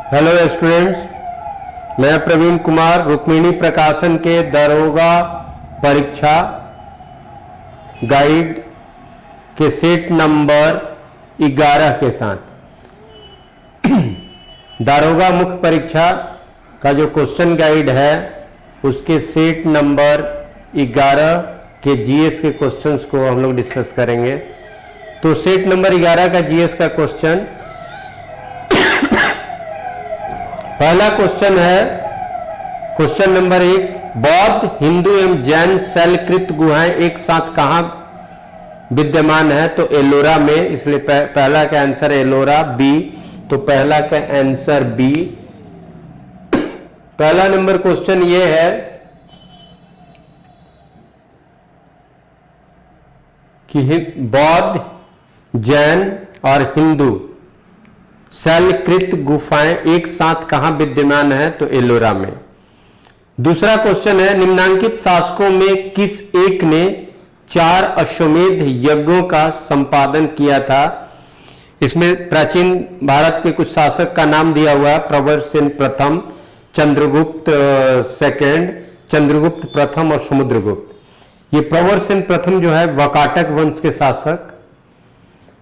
Hello students, मैं प्रवीण कुमार रुक्मिणी प्रकाशन के दरोगा परीक्षा गाइड के सेट नंबर 11 के साथ दारोगा मुख्य परीक्षा का जो क्वेश्चन गाइड है उसके सेट नंबर 11 के जीएस के क्वेश्चंस को हम लोग डिस्कस करेंगे। तो सेट नंबर 11 का जीएस का क्वेश्चन, पहला क्वेश्चन है क्वेश्चन नंबर 1, बौद्ध, हिंदू एवं जैन शैलकृत गुहाएं एक साथ कहां विद्यमान है? तो एलोरा में, इसलिए पहला का आंसर एलोरा बी। तो पहला का आंसर बी। पहला नंबर क्वेश्चन ये है कि बौद्ध, जैन और हिंदू शैलकृत गुफाएं एक साथ कहां विद्यमान है? तो एलोरा में। दूसरा क्वेश्चन है, निम्नांकित शासकों में किस एक ने 4 अश्वमेध यज्ञों का संपादन किया था? इसमें प्राचीन भारत के कुछ शासक का नाम दिया हुआ है, प्रवरसेन प्रथम, चंद्रगुप्त सेकंड, चंद्रगुप्त प्रथम और समुद्रगुप्त। ये प्रवरसेन प्रथम जो है वकाटक वंश के शासक,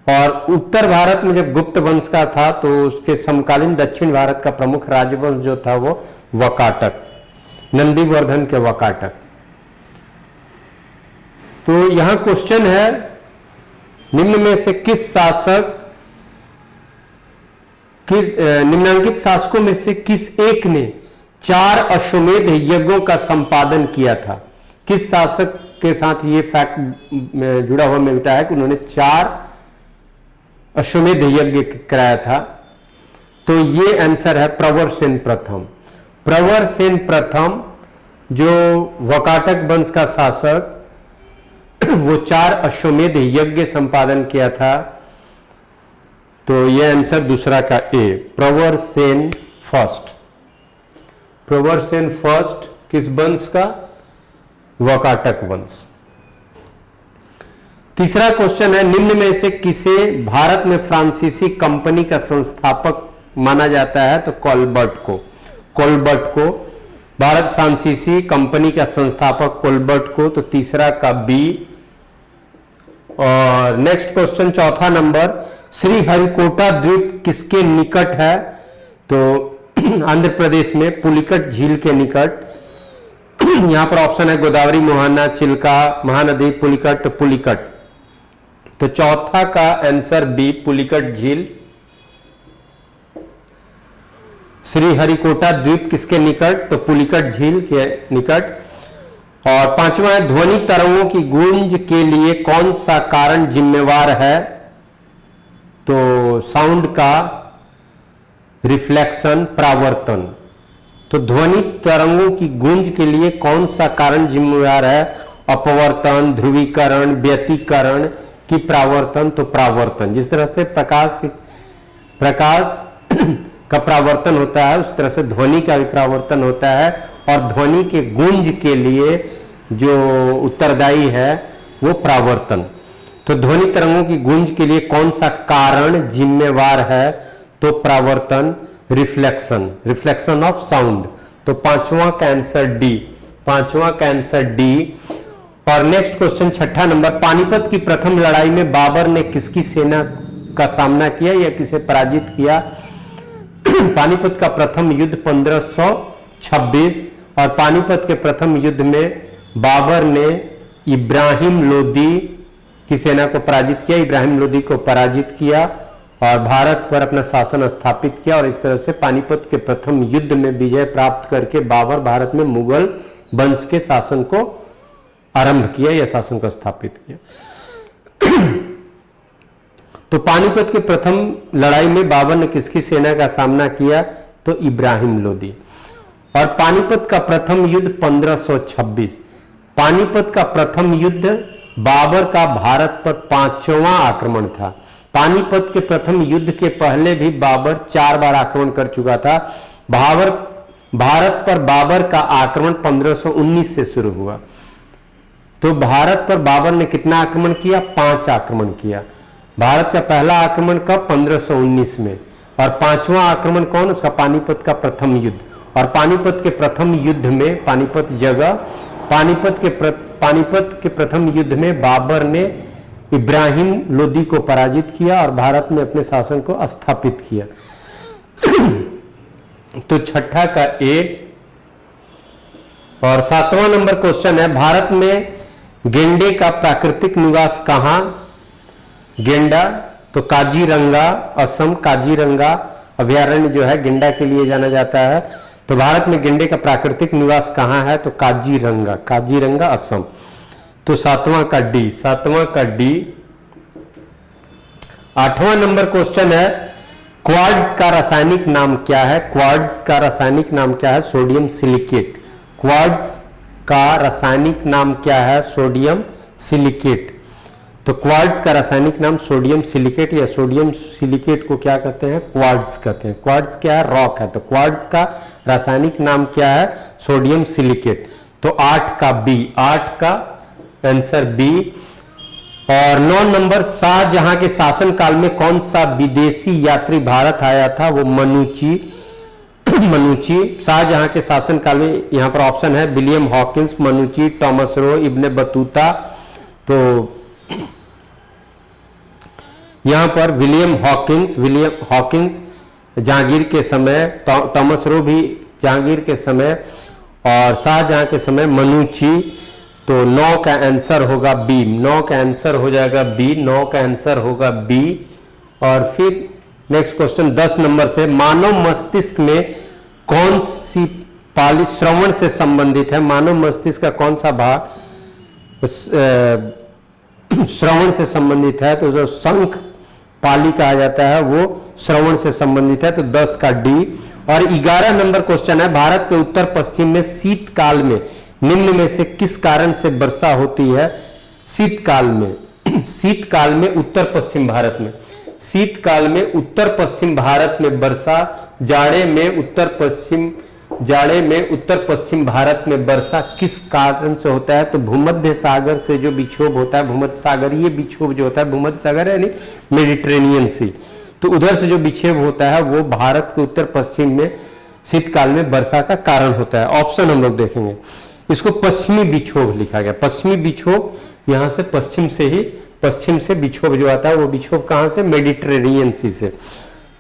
और उत्तर भारत में जब गुप्त वंश का था तो उसके समकालीन दक्षिण भारत का प्रमुख राजवंश जो था वो वकाटक, नंदीवर्धन के वकाटक। तो यहां क्वेश्चन है, निम्न में से किस शासक, निम्नांकित शासकों में से किस एक ने 4 अश्वमेध यज्ञों का संपादन किया था? किस शासक के साथ ये फैक्ट जुड़ा हुआ मिलता है कि उन्होंने 4 अश्वमेध यज्ञ कराया था? तो ये आंसर है प्रवरसेन प्रथम। प्रवरसेन प्रथम जो वकाटक वंश का शासक, वो 4 अश्वमेध यज्ञ संपादन किया था। तो ये आंसर दूसरा का ए, प्रवरसेन फर्स्ट। प्रवरसेन फर्स्ट किस वंश का? वकाटक वंश। तीसरा क्वेश्चन है, निम्न में से किसे भारत में फ्रांसीसी कंपनी का संस्थापक माना जाता है? तो कोलबर्ट को। कोलबर्ट को भारत फ्रांसीसी कंपनी का संस्थापक कोलबर्ट को। तो तीसरा का बी। और नेक्स्ट क्वेश्चन, चौथा नंबर, श्रीहरिकोटा द्वीप किसके निकट है? तो आंध्र प्रदेश में पुलिकट झील के निकट। यहां पर ऑप्शन है गोदावरी, मोहना, चिल्का, महानदी, पुलिकट। तो पुलिकट। तो चौथा का आंसर बी, पुलिकट झील। श्रीहरिकोटा द्वीप किसके निकट? तो पुलिकट झील के निकट। और पांचवा है, ध्वनि तरंगों की गूंज के लिए कौन सा कारण जिम्मेवार है? तो साउंड का रिफ्लेक्शन, परावर्तन। तो ध्वनि तरंगों की गूंज के लिए कौन सा कारण जिम्मेवार है? अपवर्तन, ध्रुवीकरण, व्यतिकरण की परावर्तन। तो परावर्तन। जिस तरह से प्रकाश का परावर्तन होता है उस तरह से ध्वनि का भी परावर्तन होता है, और ध्वनि के गूंज के लिए जो उत्तरदायी है वो परावर्तन। तो ध्वनि तरंगों की गूंज के लिए कौन सा कारण जिम्मेवार है? तो परावर्तन, रिफ्लेक्शन, रिफ्लेक्शन ऑफ साउंड। तो पांचवा का आंसर डी, पांचवा का आंसर डी। और नेक्स्ट क्वेश्चन, छठा नंबर, पानीपत की प्रथम लड़ाई में बाबर ने किसकी सेना का सामना किया या किसे पराजित किया? पानीपत का प्रथम युद्ध 1526, और पानीपत के प्रथम युद्ध में बाबर ने इब्राहिम लोदी की सेना को पराजित किया, इब्राहिम लोदी को पराजित किया और भारत पर अपना शासन स्थापित किया। और इस तरह से पानीपत के प्रथम युद्ध में विजय प्राप्त करके बाबर भारत में मुगल वंश के शासन को आरंभ किया या शासन को स्थापित किया। तो पानीपत के प्रथम लड़ाई में बाबर ने किसकी सेना का सामना किया? तो इब्राहिम लोदी। और पानीपत का प्रथम युद्ध 1526। पानीपत का प्रथम युद्ध बाबर का भारत पर 5वां आक्रमण था। पानीपत के प्रथम युद्ध के पहले भी बाबर 4 बार आक्रमण कर चुका था। भारत पर बाबर का आक्रमण 1519 से शुरू हुआ। तो भारत पर बाबर ने कितना आक्रमण किया? 5 आक्रमण किया। भारत का पहला आक्रमण कब? 1519 में। और पांचवा आक्रमण कौन, उसका पानीपत का प्रथम युद्ध। और पानीपत के प्रथम युद्ध में, पानीपत जगह, पानीपत के प्रथम युद्ध में बाबर ने इब्राहिम लोदी को पराजित किया और भारत में अपने शासन को स्थापित किया। तो छठा का ए। और 7वां नंबर क्वेश्चन है, भारत में गेंडे का प्राकृतिक निवास कहां? गेंडा, तो काजीरंगा, असम काजीरंगा अभयारण्य जो है गेंडा के लिए जाना जाता है। तो भारत में गेंडे का प्राकृतिक निवास कहां है? तो काजीरंगा, काजीरंगा असम। तो 7वां का डी, 7वां का डी। 8वां नंबर क्वेश्चन है, क्वार्ट्ज का रासायनिक नाम क्या है? क्वार्ट्ज का रासायनिक नाम क्या है? Sodium silicate. क्वार्ट्ज का रासायनिक नाम क्या है? Sodium silicate. तो क्वार्ट्ज का रासायनिक नाम सोडियम सिलिकेट, या सोडियम सिलिकेट को क्या कहते हैं? क्वार्ट्ज कहते हैं। क्वार्ट्ज क्या है? रॉक है। तो क्वार्ट्ज का रासायनिक नाम क्या है? Sodium silicate. तो 8 का बी, 8 का आंसर बी। और 9 नंबर, शाहजहां के शासनकाल में कौन सा विदेशी यात्री भारत आया था? वो मनुची। मनुची शाहजहां के शासनकाल में, यहां पर ऑप्शन है William Hawkins, मनुची, Thomas Roe, Ibn Battuta. तो यहां पर विलियम हॉकिंस जहांगीर के समय, टॉमस रो भी जहांगीर के समय, और शाहजहां के समय मनुची। तो 9 का आंसर होगा बी, 9 का आंसर हो जाएगा बी, 9 का आंसर होगा बी। और फिर नेक्स्ट क्वेश्चन 10 नंबर से, मानव मस्तिष्क में कौन सी पाली श्रवण से संबंधित है? मानव मस्तिष्क का कौन सा भाग श्रवण से संबंधित है? तो जो शंख पाली कहा जाता है वो श्रवण से संबंधित है। तो 10 का डी। और 11 नंबर क्वेश्चन है, भारत के उत्तर पश्चिम में शीतकाल में निम्न में से किस कारण से वर्षा होती है? शीतकाल में, शीतकाल में उत्तर पश्चिम भारत में, शीतकाल में उत्तर पश्चिम भारत में वर्षा, जाड़े में उत्तर पश्चिम भारत में वर्षा किस कारण से होता है? तो भूमध्य सागर से जो विक्षोभ होता है, भूमध्य सागरीय विक्षोभ जो होता है, भूमध्य सागर यानी मेडिटेरेनियन सी, तो उधर से जो विक्षोभ होता है वो भारत के उत्तर पश्चिम में शीतकाल में वर्षा का कारण होता है। ऑप्शन हम लोग देखेंगे, इसको पश्चिमी विक्षोभ लिखा गया। पश्चिमी विक्षोभ, यहां से पश्चिम से विक्षोभ जो आता है वो विक्षोभ कहां से? मेडिटेरेनियन सी से।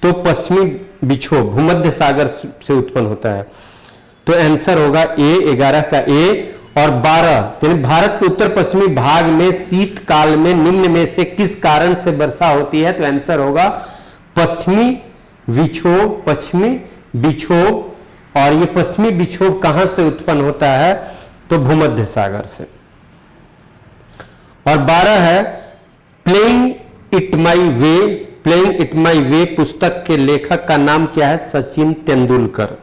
तो पश्चिमी विक्षोभ भूमध्य सागर से उत्पन्न होता है। तो आंसर होगा ए, 11 का ए। और 12, यानी भारत के उत्तर पश्चिमी भाग में शीतकाल में निम्न में से किस कारण से वर्षा होती है? तो आंसर होगा पश्चिमी विक्षोभ, पश्चिमी विक्षोभ। और ये पश्चिमी विक्षोभ कहां से उत्पन्न होता है? तो भूमध्य सागर से। और 12 है, playing it my way, playing it my way पुस्तक के लेखक का नाम क्या है? सचिन तेंदुलकर।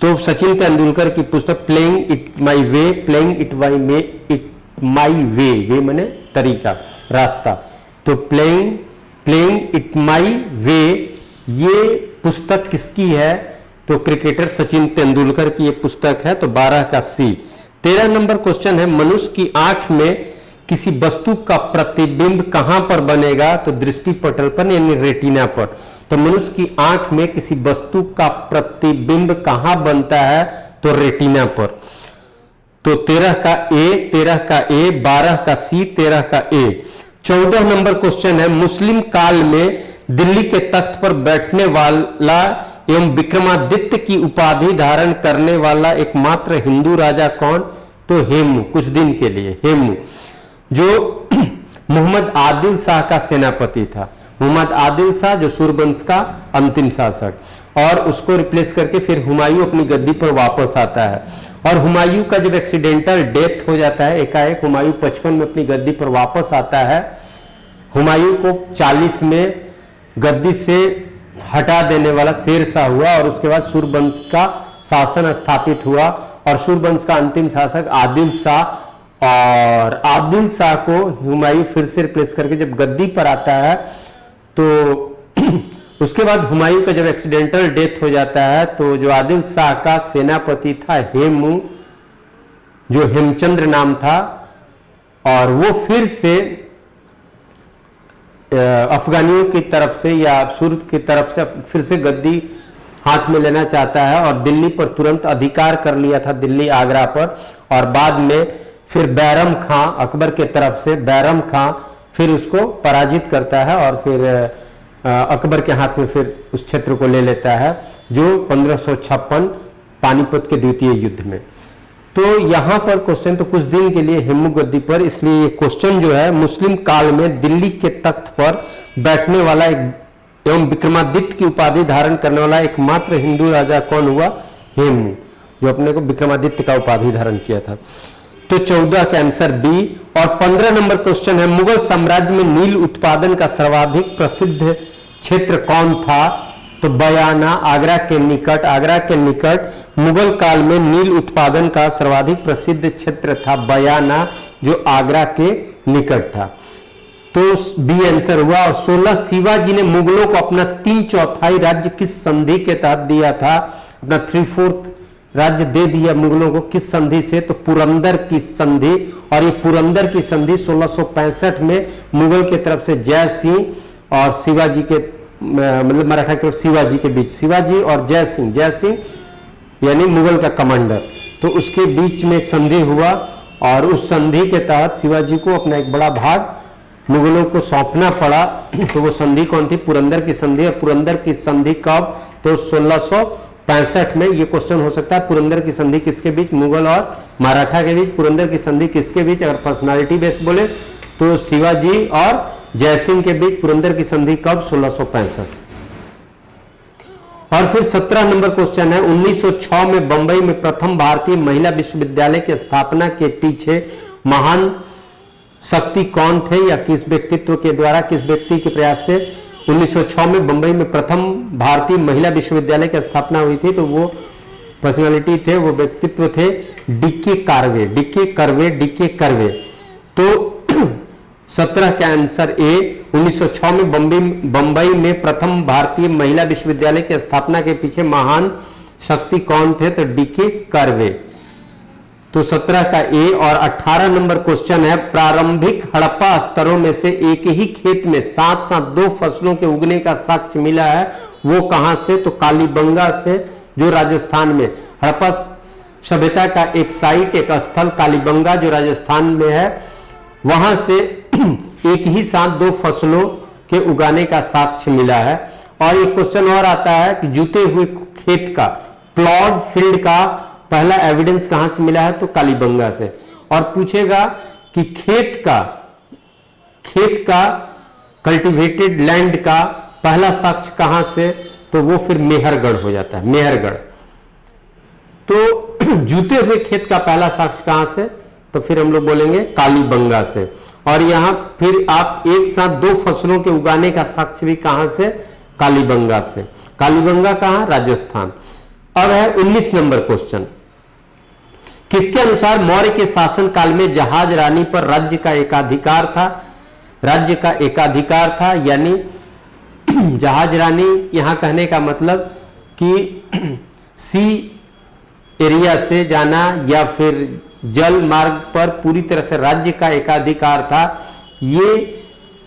तो सचिन तेंदुलकर की पुस्तक playing it my way, playing it my way, way माने तरीका, रास्ता। तो प्लेइंग इट माई वे, ये पुस्तक किसकी है? तो क्रिकेटर सचिन तेंदुलकर की ये पुस्तक है। तो 12 का सी। 13 नंबर क्वेश्चन है, मनुष्य की आंख में किसी वस्तु का प्रतिबिंब कहां पर बनेगा? तो दृष्टि पटल पर यानी रेटिना पर। तो मनुष्य की आंख में किसी वस्तु का प्रतिबिंब कहां बनता है? तो रेटिना पर। तो 13 का ए, 13 का ए, 12 का सी, 13 का ए। 14 नंबर क्वेश्चन है, मुस्लिम काल में दिल्ली के तख्त पर बैठने वाला एवं विक्रमादित्य की उपाधि धारण करने वाला एकमात्र हिंदू राजा कौन? तो हेमू, कुछ दिन के लिए हेमू, जो मोहम्मद आदिल शाह का सेनापति था। मोहम्मद आदिल शाह जो सूरवंश का अंतिम शासक, और उसको रिप्लेस करके फिर हुमायूं अपनी गद्दी पर वापस आता है। और हुमायूं का जब एक्सीडेंटल डेथ हो जाता है, एकाएक हुमायूं 55 में अपनी गद्दी पर वापस आता है। हुमायूं को 40 में गद्दी से हटा देने वाला शेर शाह हुआ, और उसके बाद सूरवंश का शासन स्थापित हुआ, और सूरवंश का अंतिम शासक आदिल शाह। और आदिल शाह को हुमायूं फिर से रिप्लेस करके जब गद्दी पर आता है, तो उसके बाद हुमायूं का जब एक्सीडेंटल डेथ हो जाता है, तो जो आदिल शाह का सेनापति था हेमू, जो हेमचंद्र नाम था, और वो फिर से अफगानियों की तरफ से या सूरत की तरफ से फिर से गद्दी हाथ में लेना चाहता है और दिल्ली पर तुरंत अधिकार कर लिया था, दिल्ली आगरा पर। और बाद में फिर बैरम खां, अकबर के तरफ से बैरम खां फिर उसको पराजित करता है और फिर अकबर के हाथ में फिर उस क्षेत्र को ले लेता है, जो 1556 पानीपत के द्वितीय युद्ध में। तो यहां पर क्वेश्चन तो कुछ दिन के लिए हेमू गद्दी पर, इसलिए ये क्वेश्चन जो है मुस्लिम काल में दिल्ली के तख्त पर बैठने वाला एक एवं विक्रमादित्य की उपाधि धारण करने वाला एकमात्र हिंदू राजा कौन हुआ? हेमू, जो अपने को विक्रमादित्य का उपाधि धारण किया था। तो 14 का आंसर बी। और 15 नंबर क्वेश्चन है, मुगल साम्राज्य में नील उत्पादन का सर्वाधिक प्रसिद्ध क्षेत्र कौन था? तो बयाना, आगरा के निकट, आगरा के निकट मुगल काल में नील उत्पादन का सर्वाधिक प्रसिद्ध क्षेत्र था बयाना, जो आगरा के निकट था। तो बी आंसर हुआ। और 16 शिवाजी ने मुगलों को अपना 3/4 राज्य किस संधि के तहत दिया था? अपना 3/4 राज्य दे दिया मुगलों को, किस संधि से? तो पुरंदर की संधि। और ये पुरंदर की संधि 1665 में मुगल के तरफ से जय सिंह और शिवाजी के, मतलब मराठा के शिवाजी के बीच, शिवाजी और जय सिंह यानी मुगल का कमांडर, तो उसके बीच में एक संधि हुआ और उस संधि के तहत शिवाजी को अपना एक बड़ा भाग मुगलों को सौंपना पड़ा। तो वो संधि कौन थी? पुरंदर की संधि। और पुरंदर की संधि कब? तो 1665 में। ये क्वेश्चन हो सकता है पुरंदर की संधि किसके बीच? मुगल और मराठा के बीच। पुरंदर की संधि किसके बीच? अगर पर्सनालिटी बेस बोले तो शिवाजी और जयसिंह के बीच पुरंदर की संधि कब? 1665। और फिर 17 नंबर क्वेश्चन है, 1906 में बंबई में प्रथम भारतीय महिला विश्वविद्यालय की स्थापना के पीछे महान शक्ति कौन थे, या किस व्यक्तित्व के द्वारा, किस व्यक्ति के प्रयास से 1906 में बंबई में प्रथम भारतीय महिला विश्वविद्यालय की स्थापना हुई थी? तो वो पर्सनालिटी थे, वो व्यक्तित्व थे डीके कर्वे। तो 17 का आंसर ए। 1906 में बंबई में प्रथम भारतीय महिला विश्वविद्यालय की स्थापना के पीछे महान शक्ति कौन थे? तो डीके कर्वे। तो 17 का ए। और 18 नंबर क्वेश्चन है, प्रारंभिक हड़प्पा स्तरों में से एक ही खेत में साथ साथ 2 फसलों के उगने का साक्ष्य मिला है, वो कहां से? तो कालीबंगा से, जो राजस्थान में हड़प्पा सभ्यता का एक साइट, एक स्थल कालीबंगा जो राजस्थान में है, वहां से एक ही साथ 2 फसलों के उगाने का साक्ष्य मिला है। और एक क्वेश्चन और आता है कि जुते हुए खेत का, प्लॉड फील्ड का पहला एविडेंस कहां से मिला है? तो कालीबंगा से। और पूछेगा कि खेत का कल्टीवेटेड लैंड का पहला साक्ष्य कहां से? तो वो फिर मेहरगढ़ हो जाता है, मेहरगढ़। तो जूते हुए खेत का पहला साक्ष्य कहां से? तो फिर हम लोग बोलेंगे कालीबंगा से। और यहां फिर आप एक साथ 2 फसलों के उगाने का साक्ष्य भी कहां से? कालीबंगा से। कालीबंगा कहां? राजस्थान। अब है 19 नंबर क्वेश्चन, किसके अनुसार मौर्य के शासन काल में जहाज रानी पर राज्य का एकाधिकार था? राज्य का एकाधिकार था, यानी जहाज रानी, यहां कहने का मतलब कि सी एरिया से जाना या फिर जल मार्ग पर पूरी तरह से राज्य का एकाधिकार था। ये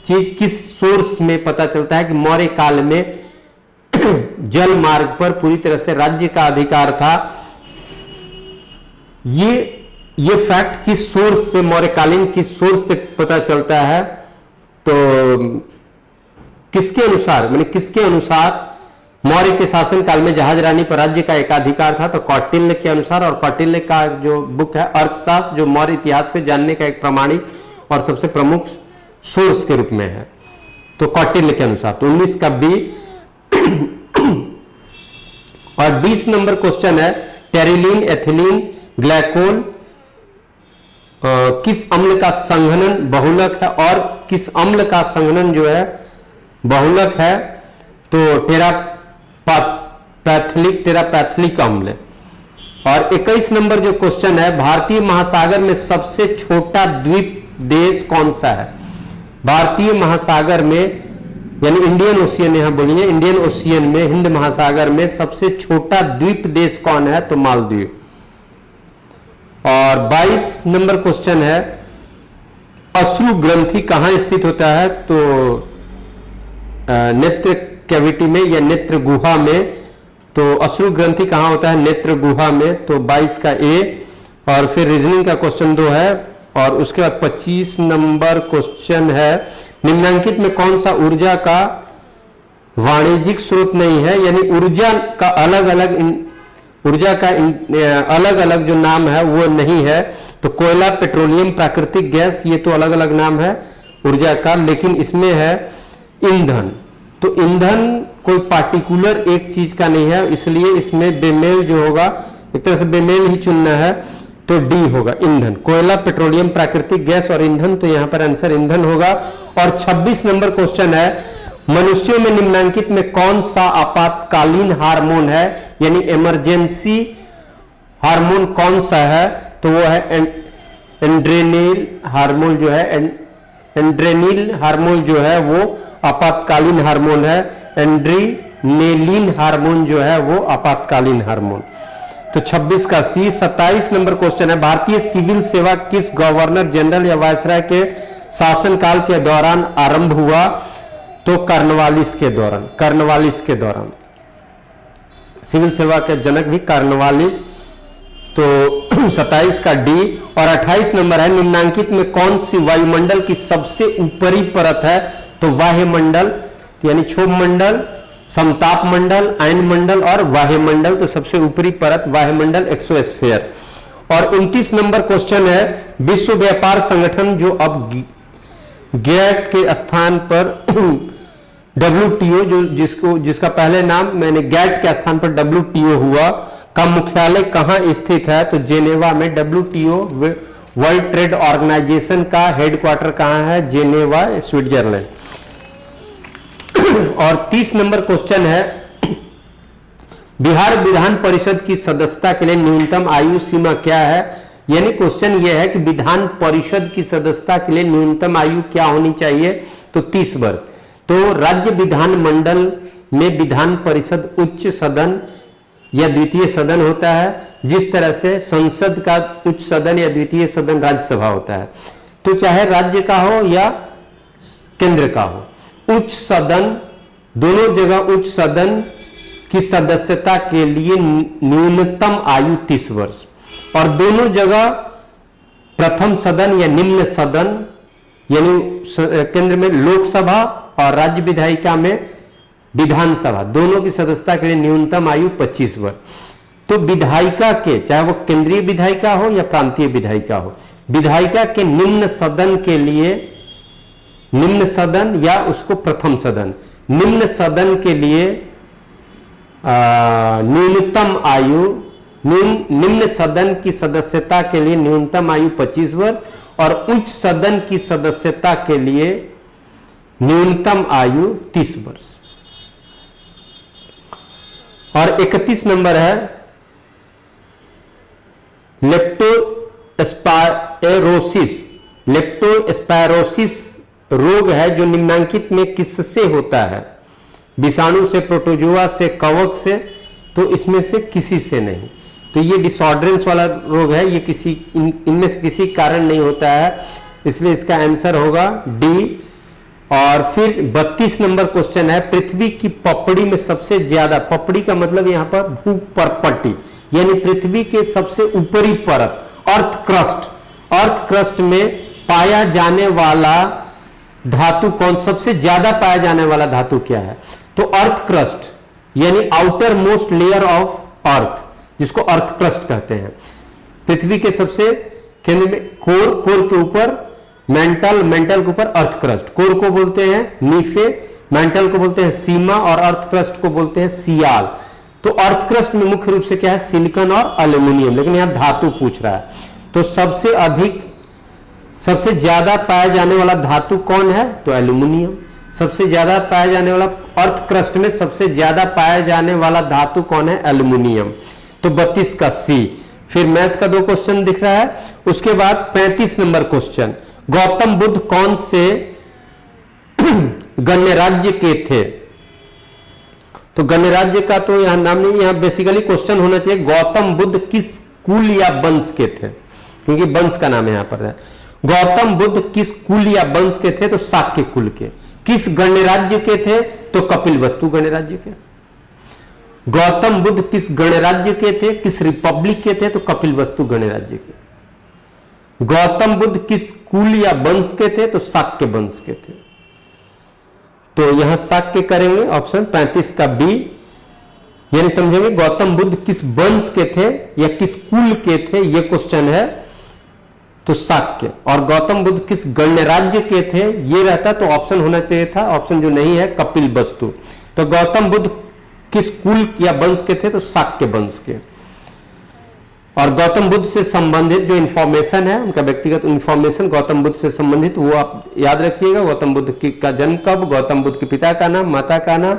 चीज किस सोर्स में पता चलता है कि मौर्य काल में जल मार्ग पर पूरी तरह से राज्य का अधिकार था? ये फैक्ट किस सोर्स से, मौर्यकालीन किस सोर्स से पता चलता है? तो किसके अनुसार, माने किसके अनुसार मौर्य के शासन काल में जहाज रानी पर राज्य का एकाधिकार था? तो कौटिल्य के अनुसार। और कौटिल्य का जो बुक है अर्थशास्त्र, जो मौर्य इतिहास को जानने का एक प्रमाणिक और सबसे प्रमुख सोर्स के रूप में है, तो कौटिल्य के अनुसार। तो 19 का बी। और 20 नंबर क्वेश्चन है, टेरिलीन, एथिलीन, ग्लाइकोल किस अम्ल का संघनन बहुलक है? और किस अम्ल का संघनन जो है बहुलक है? तो टेरापैथिलिक अम्ल। और 21 नंबर जो क्वेश्चन है, भारतीय महासागर में सबसे छोटा द्वीप देश कौन सा है? भारतीय महासागर में, यानी इंडियन ओशियन, यहां बोलिए इंडियन ओशियन में, हिंद महासागर में सबसे छोटा द्वीप देश कौन है? तो मालदीव। और 22 नंबर क्वेश्चन है, अश्रु ग्रंथि कहां स्थित होता है? तो नेत्र कैविटी में या नेत्र गुहा में। तो अश्रु ग्रंथि कहाँ होता है? नेत्र गुहा में। तो 22 का ए। और फिर रीजनिंग का क्वेश्चन 2 है। और उसके बाद 25 नंबर क्वेश्चन है, निम्नलिखित में कौन सा ऊर्जा का वाणिज्यिक स्रोत नहीं है, यानी ऊर्जा का अलग अलग जो नाम है वो नहीं है। तो कोयला, पेट्रोलियम, प्राकृतिक गैस, ये तो अलग अलग नाम है ऊर्जा का, लेकिन इसमें है ईंधन। तो ईंधन कोई पार्टिकुलर एक चीज का नहीं है, इसलिए इसमें बेमेल जो होगा, एक तरह से बेमेल ही चुनना है, तो डी होगा ईंधन। कोयला, पेट्रोलियम, प्राकृतिक गैस और ईंधन, तो यहां पर आंसर ईंधन होगा। और 26 नंबर क्वेश्चन है, मनुष्यों में निम्नलिखित में कौन सा आपातकालीन हार्मोन है, यानी इमरजेंसी हार्मोन कौन सा है? तो वो है एंड्रेनिल हार्मोन जो है, एंड्रेनिल हार्मोन जो है वो आपातकालीन हार्मोन है। एंड्रीनेलिन हार्मोन जो है वो आपातकालीन हार्मोन। तो 26 का सी। 27 नंबर क्वेश्चन है, भारतीय सिविल सेवा किस गवर्नर जनरल या वायसराय के शासनकाल के दौरान आरंभ हुआ? तो कार्नवालिस के दौरान। कार्नवालिस के दौरान सिविल सेवा के जनक भी कार्नवालिस। तो 27 का डी। और 28 नंबर है, निम्नलिखित में कौन सी वायुमंडल की सबसे ऊपरी परत है? तो वायुमंडल, यानी क्षोभ मंडल, समताप मंडल, आयन मंडल और वायुमंडल। तो सबसे ऊपरी परत वायुमंडल, एक्सोस्फीयर। और 29 नंबर क्वेश्चन है, विश्व व्यापार संगठन जो अब गैट के स्थान पर WTO, जो जिसका पहले नाम मैंने गैट के स्थान पर WTO हुआ, का मुख्यालय कहां स्थित है? तो जेनेवा में। WTO वर्ल्ड ट्रेड ऑर्गेनाइजेशन का हेडक्वार्टर कहां है? Geneva, Switzerland. और 30 नंबर क्वेश्चन है, बिहार विधान परिषद की सदस्यता के लिए न्यूनतम आयु सीमा क्या है? यानी क्वेश्चन यह है कि विधान परिषद की सदस्यता के लिए न्यूनतम आयु क्या होनी चाहिए? तो 30 वर्ष। तो राज्य विधान मंडल में विधान परिषद उच्च सदन या द्वितीय सदन होता है, जिस तरह से संसद का उच्च सदन या द्वितीय सदन राज्यसभा होता है। तो चाहे राज्य का हो या केंद्र का हो, उच्च सदन, दोनों जगह उच्च सदन की सदस्यता के लिए न्यूनतम आयु 30 वर्ष। और दोनों जगह प्रथम सदन या निम्न सदन, यानी केंद्र में लोकसभा और राज्य विधायिका में विधानसभा, दोनों की सदस्यता के लिए न्यूनतम आयु 25 वर्ष। तो विधायिका के, चाहे वो केंद्रीय विधायिका हो या प्रांतीय विधायिका हो, विधायिका के निम्न सदन के लिए, निम्न सदन या उसको प्रथम सदन, निम्न सदन के लिए न्यूनतम आयु, निम्न सदन की सदस्यता के लिए न्यूनतम आयु 25 वर्ष और उच्च सदन की सदस्यता के लिए न्यूनतम आयु 30 वर्ष। और 31 नंबर है, लेप्टोस्पायरोसिस। लेप्टोस्पायरोसिस रोग है जो निम्नलिखित में किससे होता है? विषाणु से, प्रोटोजोआ से, कवक से, तो इसमें से किसी से नहीं। तो ये डिसऑर्डरेंस वाला रोग है, ये किसी इनमें से किसी कारण नहीं होता है, इसलिए इसका आंसर होगा डी। और फिर 32 नंबर क्वेश्चन है, पृथ्वी की पपड़ी में सबसे ज्यादा, पपड़ी का मतलब यहां पर भूपर्पट्टी, यानी पृथ्वी के सबसे ऊपरी परत, अर्थ क्रस्ट, अर्थ क्रस्ट में पाया जाने वाला धातु कौन, सबसे ज्यादा पाया जाने वाला धातु क्या है? तो अर्थ क्रस्ट, यानी outer most layer of earth, जिसको अर्थ क्रस्ट कहते हैं। पृथ्वी के सबसे केंद्र में कोर, कोर के ऊपर मेंटल, मेंटल के ऊपर अर्थ क्रस्ट। कोर को बोलते हैं नीफे, मेंटल को बोलते हैं सीमा और अर्थ क्रस्ट को बोलते हैं सियाल। तो अर्थ क्रस्ट में मुख्य रूप से क्या है? सिलिकॉन और एल्यूमिनियम, लेकिन यहां धातु पूछ रहा है। तो सबसे अधिक, सबसे ज्यादा पाया जाने वाला धातु कौन है? तो एल्यूमिनियम। सबसे ज्यादा पाया जाने वाला, अर्थ क्रस्ट में सबसे ज्यादा पाया जाने वाला धातु कौन है? एल्यूमिनियम। तो 32 का सी। फिर मैथ का 2 क्वेश्चन दिख रहा है। उसके बाद 35 नंबर क्वेश्चन, गौतम बुद्ध कौन से गण्यराज्य के थे? तो गण्यराज्य का तो यहां नाम नहीं, यहां बेसिकली क्वेश्चन होना चाहिए गौतम बुद्ध किस कुल या वंश के थे, क्योंकि वंश का नाम यहां पर है। गौतम बुद्ध किस कुल या वंश के थे? तो शाक्य कुल के। किस गण्यराज्य के थे? तो कपिल वस्तु गणराज्य के। गौतम बुद्ध किस गणराज्य के थे, किस रिपब्लिक के थे, तो कपिल वस्तु गणराज्य के। गौतम बुद्ध किस कुल या वंश के थे, तो शाक्य वंश के थे। तो यहां शाक्य करेंगे ऑप्शन 35 का बी, यानी समझेंगे गौतम बुद्ध किस वंश के थे या किस कुल के थे, यह क्वेश्चन है तो शाक्य। और गौतम बुद्ध किस गणराज्य के थे, यह रहता तो ऑप्शन होना चाहिए था, ऑप्शन जो नहीं है कपिल वस्तु। तो गौतम बुद्ध किस कुल या वंश के थे, तो शाक्य वंश के। और गौतम बुद्ध से संबंधित जो इंफॉर्मेशन है, उनका व्यक्तिगत इंफॉर्मेशन गौतम बुद्ध से संबंधित, वो आप याद रखिएगा। गौतम बुद्ध का जन्म कब, गौतम बुद्ध के पिता का नाम, माता का नाम,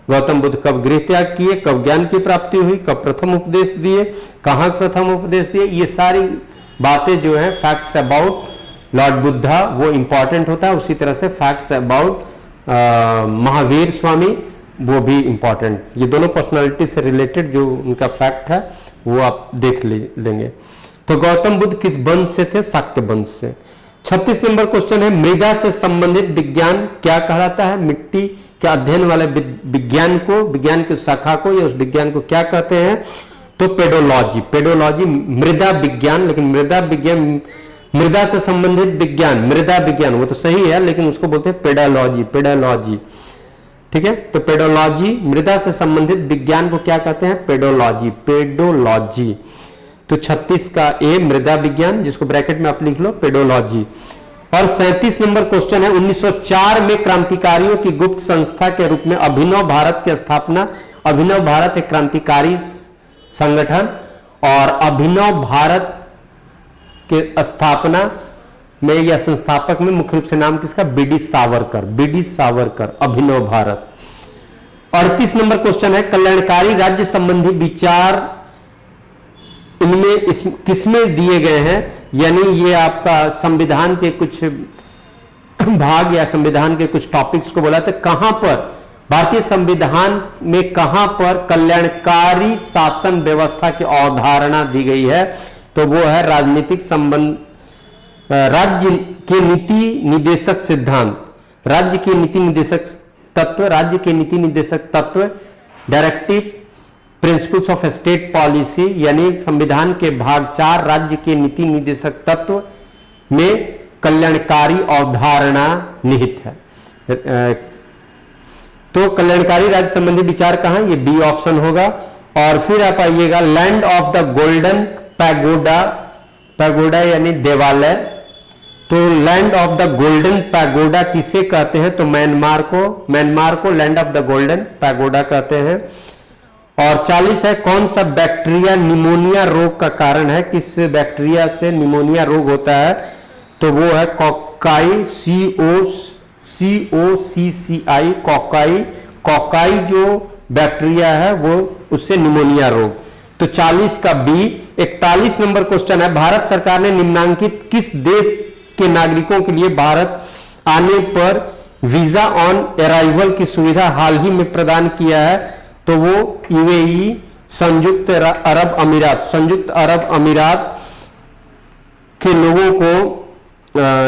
गौतम बुद्ध कब गृह त्याग किए, कब ज्ञान की प्राप्ति हुई, कब प्रथम उपदेश दिए, कहां प्रथम उपदेश दिए, ये सारी बातें जो है फैक्ट्स अबाउट लॉर्ड बुद्धा, वो इंपॉर्टेंट होता है। उसी तरह से फैक्ट्स अबाउट महावीर स्वामी, वो भी इंपॉर्टेंट। ये दोनों पर्सनालिटी से रिलेटेड जो उनका फैक्ट है वो आप देख लेंगे। तो गौतम बुद्ध किस वंश से थे, शाक्य वंश से। 36 नंबर क्वेश्चन है, मृदा से संबंधित विज्ञान क्या कहलाता है? मिट्टी के अध्ययन वाले विज्ञान को, विज्ञान की शाखा को या उस विज्ञान को क्या कहते हैं? तो पेडोलॉजी। पेडोलॉजी मृदा विज्ञान, लेकिन मृदा विज्ञान, मृदा से संबंधित विज्ञान, मृदा विज्ञान वो तो सही है, लेकिन उसको बोलते हैं पेडोलॉजी। पेडोलॉजी, ठीक है। तो पेडोलॉजी, मृदा से संबंधित विज्ञान को क्या कहते हैं? पेडोलॉजी। पेडोलॉजी। तो 36 का ए मृदा विज्ञान, जिसको ब्रैकेट में आप लिख लो पेडोलॉजी। और 37 नंबर क्वेश्चन है, 1904 में क्रांतिकारियों की गुप्त संस्था के रूप में अभिनव भारत की स्थापना। अभिनव भारत एक क्रांतिकारी संगठन, और अभिनव भारत के स्थापना में या संस्थापक में मुख्य रूप से नाम किसका? बीडी सावरकर। बीडी सावरकर, अभिनव भारत। 38 नंबर क्वेश्चन है, कल्याणकारी राज्य संबंधी विचार इनमें किसमें दिए गए हैं? यानी ये आपका संविधान के कुछ भाग या संविधान के कुछ टॉपिक्स को बोला था। कहां पर भारतीय संविधान में कहां पर कल्याणकारी शासन व्यवस्था की अवधारणा दी गई है? तो वो है राजनीतिक संबंध, राज्य के नीति निदेशक सिद्धांत, राज्य के नीति निदेशक तत्व, राज्य के नीति निदेशक तत्व, directive principles of state policy, यानी संविधान के भाग 4 राज्य के नीति निदेशक तत्व में कल्याणकारी अवधारणा निहित है। तो कल्याणकारी राज्य संबंधी विचार कहां? ये बी ऑप्शन होगा। और फिर आप आइएगा, land of the golden pagoda, pagoda यानी देवालय। तो land of the golden pagoda किसे कहते हैं? तो म्यांमार को, म्यांमार को land of the golden pagoda कहते हैं। और 40 है, कौन सा बैक्टीरिया निमोनिया रोग का कारण है? किस बैक्टीरिया से निमोनिया रोग होता है? तो वो है कॉकाई, COCCI, कॉकाई। कॉकाई जो बैक्टीरिया है वो, उससे निमोनिया रोग। तो 40 का बी। 41 नंबर क्वेश्चन है, भारत सरकार ने निम्नांकित किस देश के नागरिकों के लिए भारत आने पर वीजा ऑन अराइवल की सुविधा हाल ही में प्रदान किया है? तो वो UAE, संयुक्त अरब अमीरात। संयुक्त अरब अमीरात के लोगों को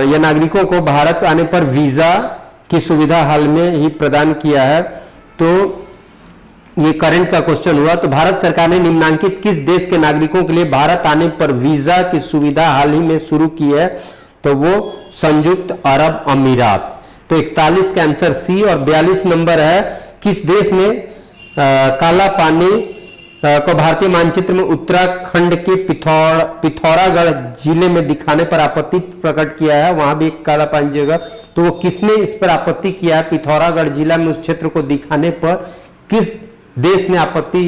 या नागरिकों को भारत आने पर वीजा की सुविधा हाल में ही प्रदान किया है। तो ये करंट का क्वेश्चन हुआ। तो भारत सरकार ने निम्नांकित किस देश के नागरिकों के लिए भारत आने पर वीजा की सुविधा हाल ही में शुरू की है? तो वो संयुक्त अरब अमीरात। तो 41 का आंसर सी। और 42 नंबर है, किस देश ने काला पानी को भारतीय मानचित्र में उत्तराखंड के पिथौरागढ़ जिले में दिखाने पर आपत्ति प्रकट किया है? वहां भी एक काला पानी जगह, तो वो किसने इस पर आपत्ति किया है? पिथौरागढ़ जिला में उस क्षेत्र को दिखाने पर किस देश ने आपत्ति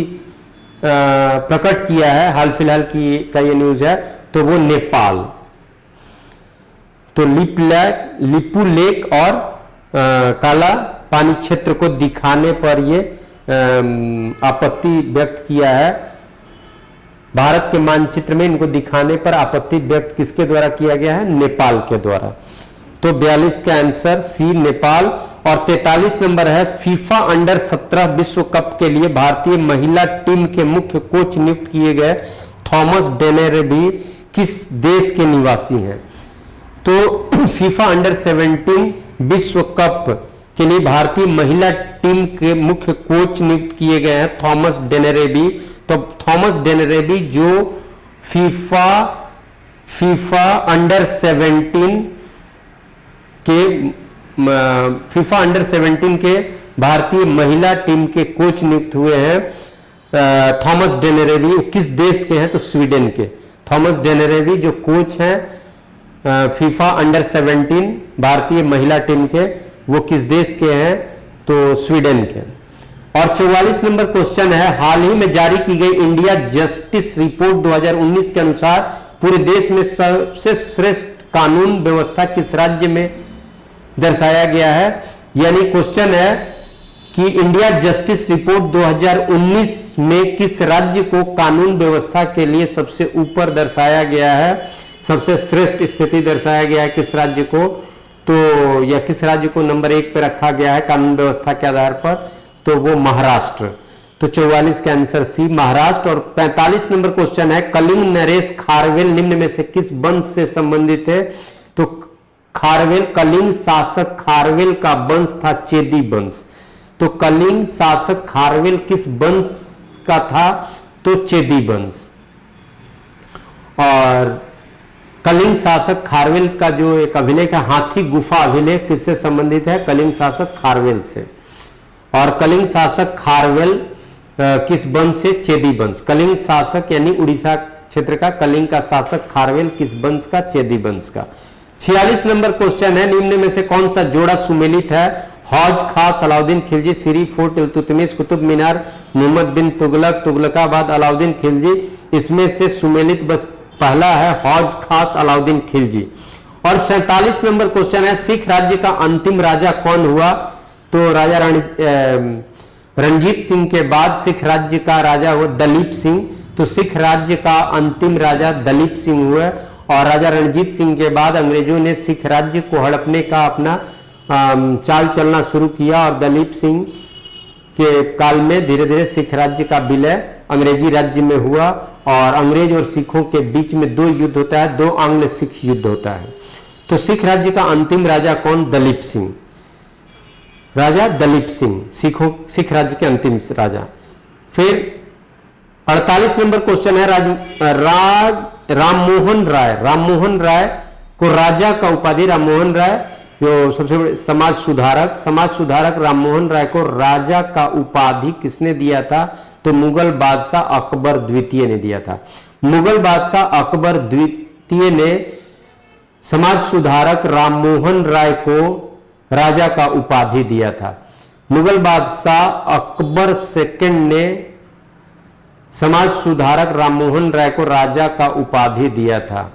प्रकट किया है? हाल फिलहाल की का ये न्यूज है, तो वो नेपाल। तो लिपू लेक और काला पानी क्षेत्र को दिखाने पर ये आपत्ति व्यक्त किया है। भारत के मानचित्र में इनको दिखाने पर आपत्ति व्यक्त किसके द्वारा किया गया है? नेपाल के द्वारा। तो 42 का आंसर सी, नेपाल। और 43 नंबर है, फीफा अंडर 17 विश्व कप के लिए भारतीय महिला टीम के मुख्य कोच नियुक्त किए गए थॉमस डेनेरेबी किस देश के निवासी हैं? तो फीफा अंडर 17 विश्व कप के लिए भारतीय महिला टीम के मुख्य कोच नियुक्त किए गए हैं थॉमस डेनेरेबी। तो थॉमस डेनेरेबी जो फीफा अंडर 17 के भारतीय महिला टीम के कोच नियुक्त हुए हैं। थॉमस डेनेरेबी किस देश के हैं? तो स्वीडन के। थॉमस डेनेरेबी जो कोच हैं फीफा अंडर 17 भारतीय महिला टीम के, वो किस देश के हैं? तो स्वीडन के। और 44 नंबर क्वेश्चन है, हाल ही में जारी की गई इंडिया जस्टिस रिपोर्ट 2019 के अनुसार पूरे देश में सबसे श्रेष्ठ कानून व्यवस्था किस राज्य में दर्शाया गया है? यानी क्वेश्चन है कि इंडिया जस्टिस रिपोर्ट 2019 में किस राज्य को कानून व्यवस्था के लिए सबसे ऊपर दर्शाया गया है, सबसे श्रेष्ठ स्थिति दर्शाया गया है किस राज्य को? तो या किस राज्य को नंबर 1 पे रखा गया है कानून व्यवस्था के आधार पर? तो वो महाराष्ट्र। तो 44 का आंसर सी, महाराष्ट्र। और 45 नंबर क्वेश्चन है, कलिंग नरेश खारवेल निम्न में से किस वंश से संबंधित है? तो खारवेल, कलिंग शासक खारवेल का वंश था चेदी वंश। तो कलिंग शासक खारवेल किस वंश का था? तो चेदी वंश। और कलिंग शासक खारवेल का जो एक अभिलेख है हाथी गुफा अभिलेख किससे संबंधित है? कलिंग शासक खारवेल से। और कलिंग शासक खारवेल किस वंश से? चेदी वंश। कलिंग शासक यानी उड़ीसा क्षेत्र का कलिंग का शासक खारवेल किस वंश का? चेदी वंश का। 46 नंबर क्वेश्चन है, निम्न में से कौन सा जोड़ा सुमेलित है? हौज खास, अलाउद्दीन खिलजी, सीरी फोर्ट इल्तुतमिश, कुतुब मीनार, मोहम्मद बिन तुगलक, तुगलकाबाद, अलाउद्दीन खिलजी। इसमें से सुमेलित बस पहला है हौज खास अलाउद्दीन खिलजी। और 47 नंबर क्वेश्चन है, सिख राज्य का अंतिम राजा कौन हुआ? तो राजा रणजीत सिंह के बाद सिख राज्य का राजा हुआ दलीप सिंह। तो सिख राज्य का अंतिम राजा दलीप सिंह हुए। और राजा रणजीत सिंह के बाद अंग्रेजों ने सिख राज्य को हड़पने का अपना चाल चलना शुरू किया और दलीप सिंह के काल में धीरे धीरे सिख राज्य का विलय अंग्रेजी राज्य में हुआ। और अंग्रेज और सिखों के बीच में 2 युद्ध होता है, 2 आंग्ल सिख युद्ध होता है। तो सिख राज्य का अंतिम राजा कौन? दलीप सिंह, राजा दलीप सिंह, सिख राज्य के अंतिम राजा। फिर 48 नंबर क्वेश्चन है, राममोहन राय को राजा का उपाधि, राममोहन राय जो सबसे बड़े समाज सुधारक राममोहन राय को राजा का उपाधि किसने दिया था? तो मुगल बादशाह अकबर द्वितीय ने दिया था। मुगल बादशाह अकबर द्वितीय ने समाज सुधारक राममोहन राय को राजा का उपाधि दिया था। मुगल बादशाह अकबर सेकंड ने समाज सुधारक राममोहन राय को राजा का उपाधि दिया था।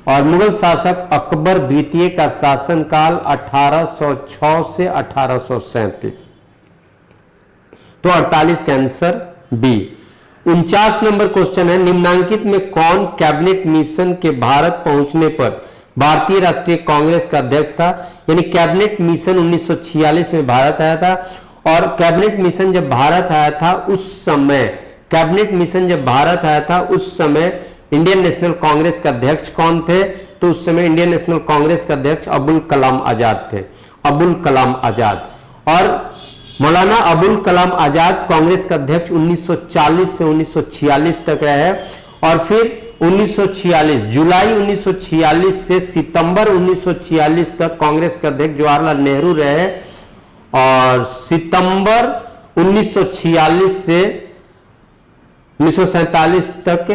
और मुगल शासक अकबर द्वितीय का शासनकाल 1806 से 1837। तो 48 का आंसर बी। 49 नंबर क्वेश्चन है, निम्नांकित में कौन कैबिनेट मिशन के भारत पहुंचने पर भारतीय राष्ट्रीय कांग्रेस का अध्यक्ष था? यानी कैबिनेट मिशन 1946 में भारत आया था। और कैबिनेट मिशन जब भारत आया था उस समय इंडियन नेशनल कांग्रेस के अध्यक्ष कौन थे? तो उस समय इंडियन नेशनल कांग्रेस के अध्यक्ष अबुल कलाम आजाद थे, अबुल कलाम आजाद। और मौलाना अबुल कलाम आजाद कांग्रेस का अध्यक्ष 1940 से 1946 तक रहे। और फिर 1946 जुलाई 1946 से सितंबर 1946 तक कांग्रेस के अध्यक्ष जवाहरलाल नेहरू रहे। और सितंबर 1946 से 1947 तक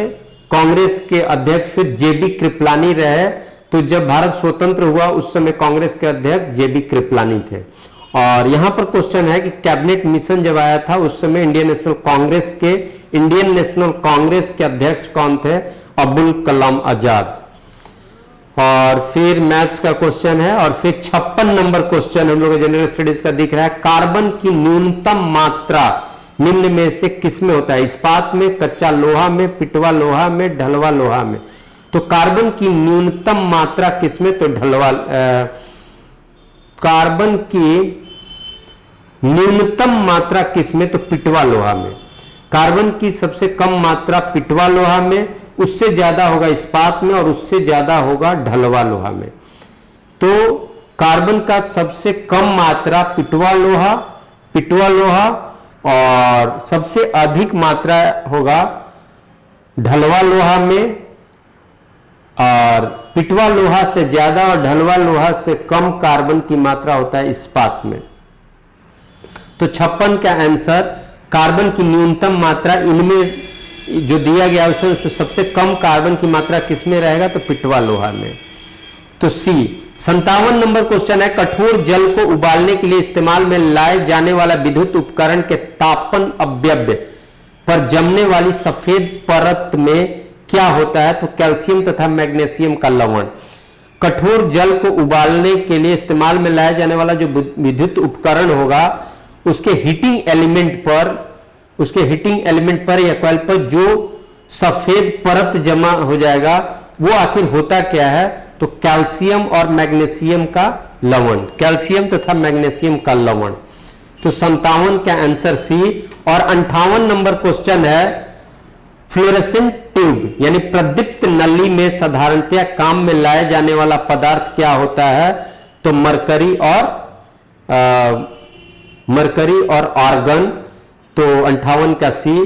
कांग्रेस के अध्यक्ष फिर जेबी कृपलानी रहे। तो जब भारत स्वतंत्र हुआ उस समय कांग्रेस के अध्यक्ष जेबी कृपलानी थे। और यहां पर क्वेश्चन है कि कैबिनेट मिशन जब आया था उस समय इंडियन नेशनल कांग्रेस के अध्यक्ष कौन थे? अबुल कलाम आजाद। और फिर मैथ्स का क्वेश्चन है। और फिर 56 नंबर क्वेश्चन हम लोग जनरल स्टडीज का दिख रहा है, कार्बन की न्यूनतम मात्रा निम्न में से किसमें होता है? इस्पात में, कच्चा लोहा में, पिटवा लोहा में, ढलवा लोहा में। तो कार्बन की न्यूनतम मात्रा किसमें? तो कार्बन की न्यूनतम मात्रा किसमें? तो पिटवा लोहा में। कार्बन की सबसे कम मात्रा पिटवा लोहा में, उससे ज्यादा होगा इस्पात में और उससे ज्यादा होगा ढलवा लोहा में। तो कार्बन का सबसे कम मात्रा पिटवा लोहा और सबसे अधिक मात्रा होगा ढलवा लोहा में, और पिटवा लोहा से ज्यादा और ढलवा लोहा से कम कार्बन की मात्रा होता है इस्पात में। तो 56 का आंसर कार्बन की न्यूनतम मात्रा इनमें जो दिया गया है उसमें सबसे कम कार्बन की मात्रा किसमें रहेगा, तो पिटवा लोहा में। तो सी 57 नंबर क्वेश्चन है, कठोर जल को उबालने के लिए इस्तेमाल में लाए जाने वाला विद्युत उपकरण के तापन अवयव पर जमने वाली सफेद परत में क्या होता है, तो कैल्शियम तथा मैग्नीशियम का लवण। कठोर जल को उबालने के लिए इस्तेमाल में लाया जाने वाला जो विद्युत उपकरण होगा उसके हीटिंग एलिमेंट पर या कॉइल पर जो सफेद परत जमा हो जाएगा वो आखिर होता क्या है, तो कैल्शियम और मैग्नीशियम का लवण, कैल्शियम तथा मैग्नीशियम का लवण। तो 57 का आंसर सी। और 58 नंबर क्वेश्चन है, फ्लोरेसेंट ट्यूब यानी प्रदीप्त नली में साधारणतया काम में लाया जाने वाला पदार्थ क्या होता है, तो मरकरी और आर्गन। तो 58 का सी।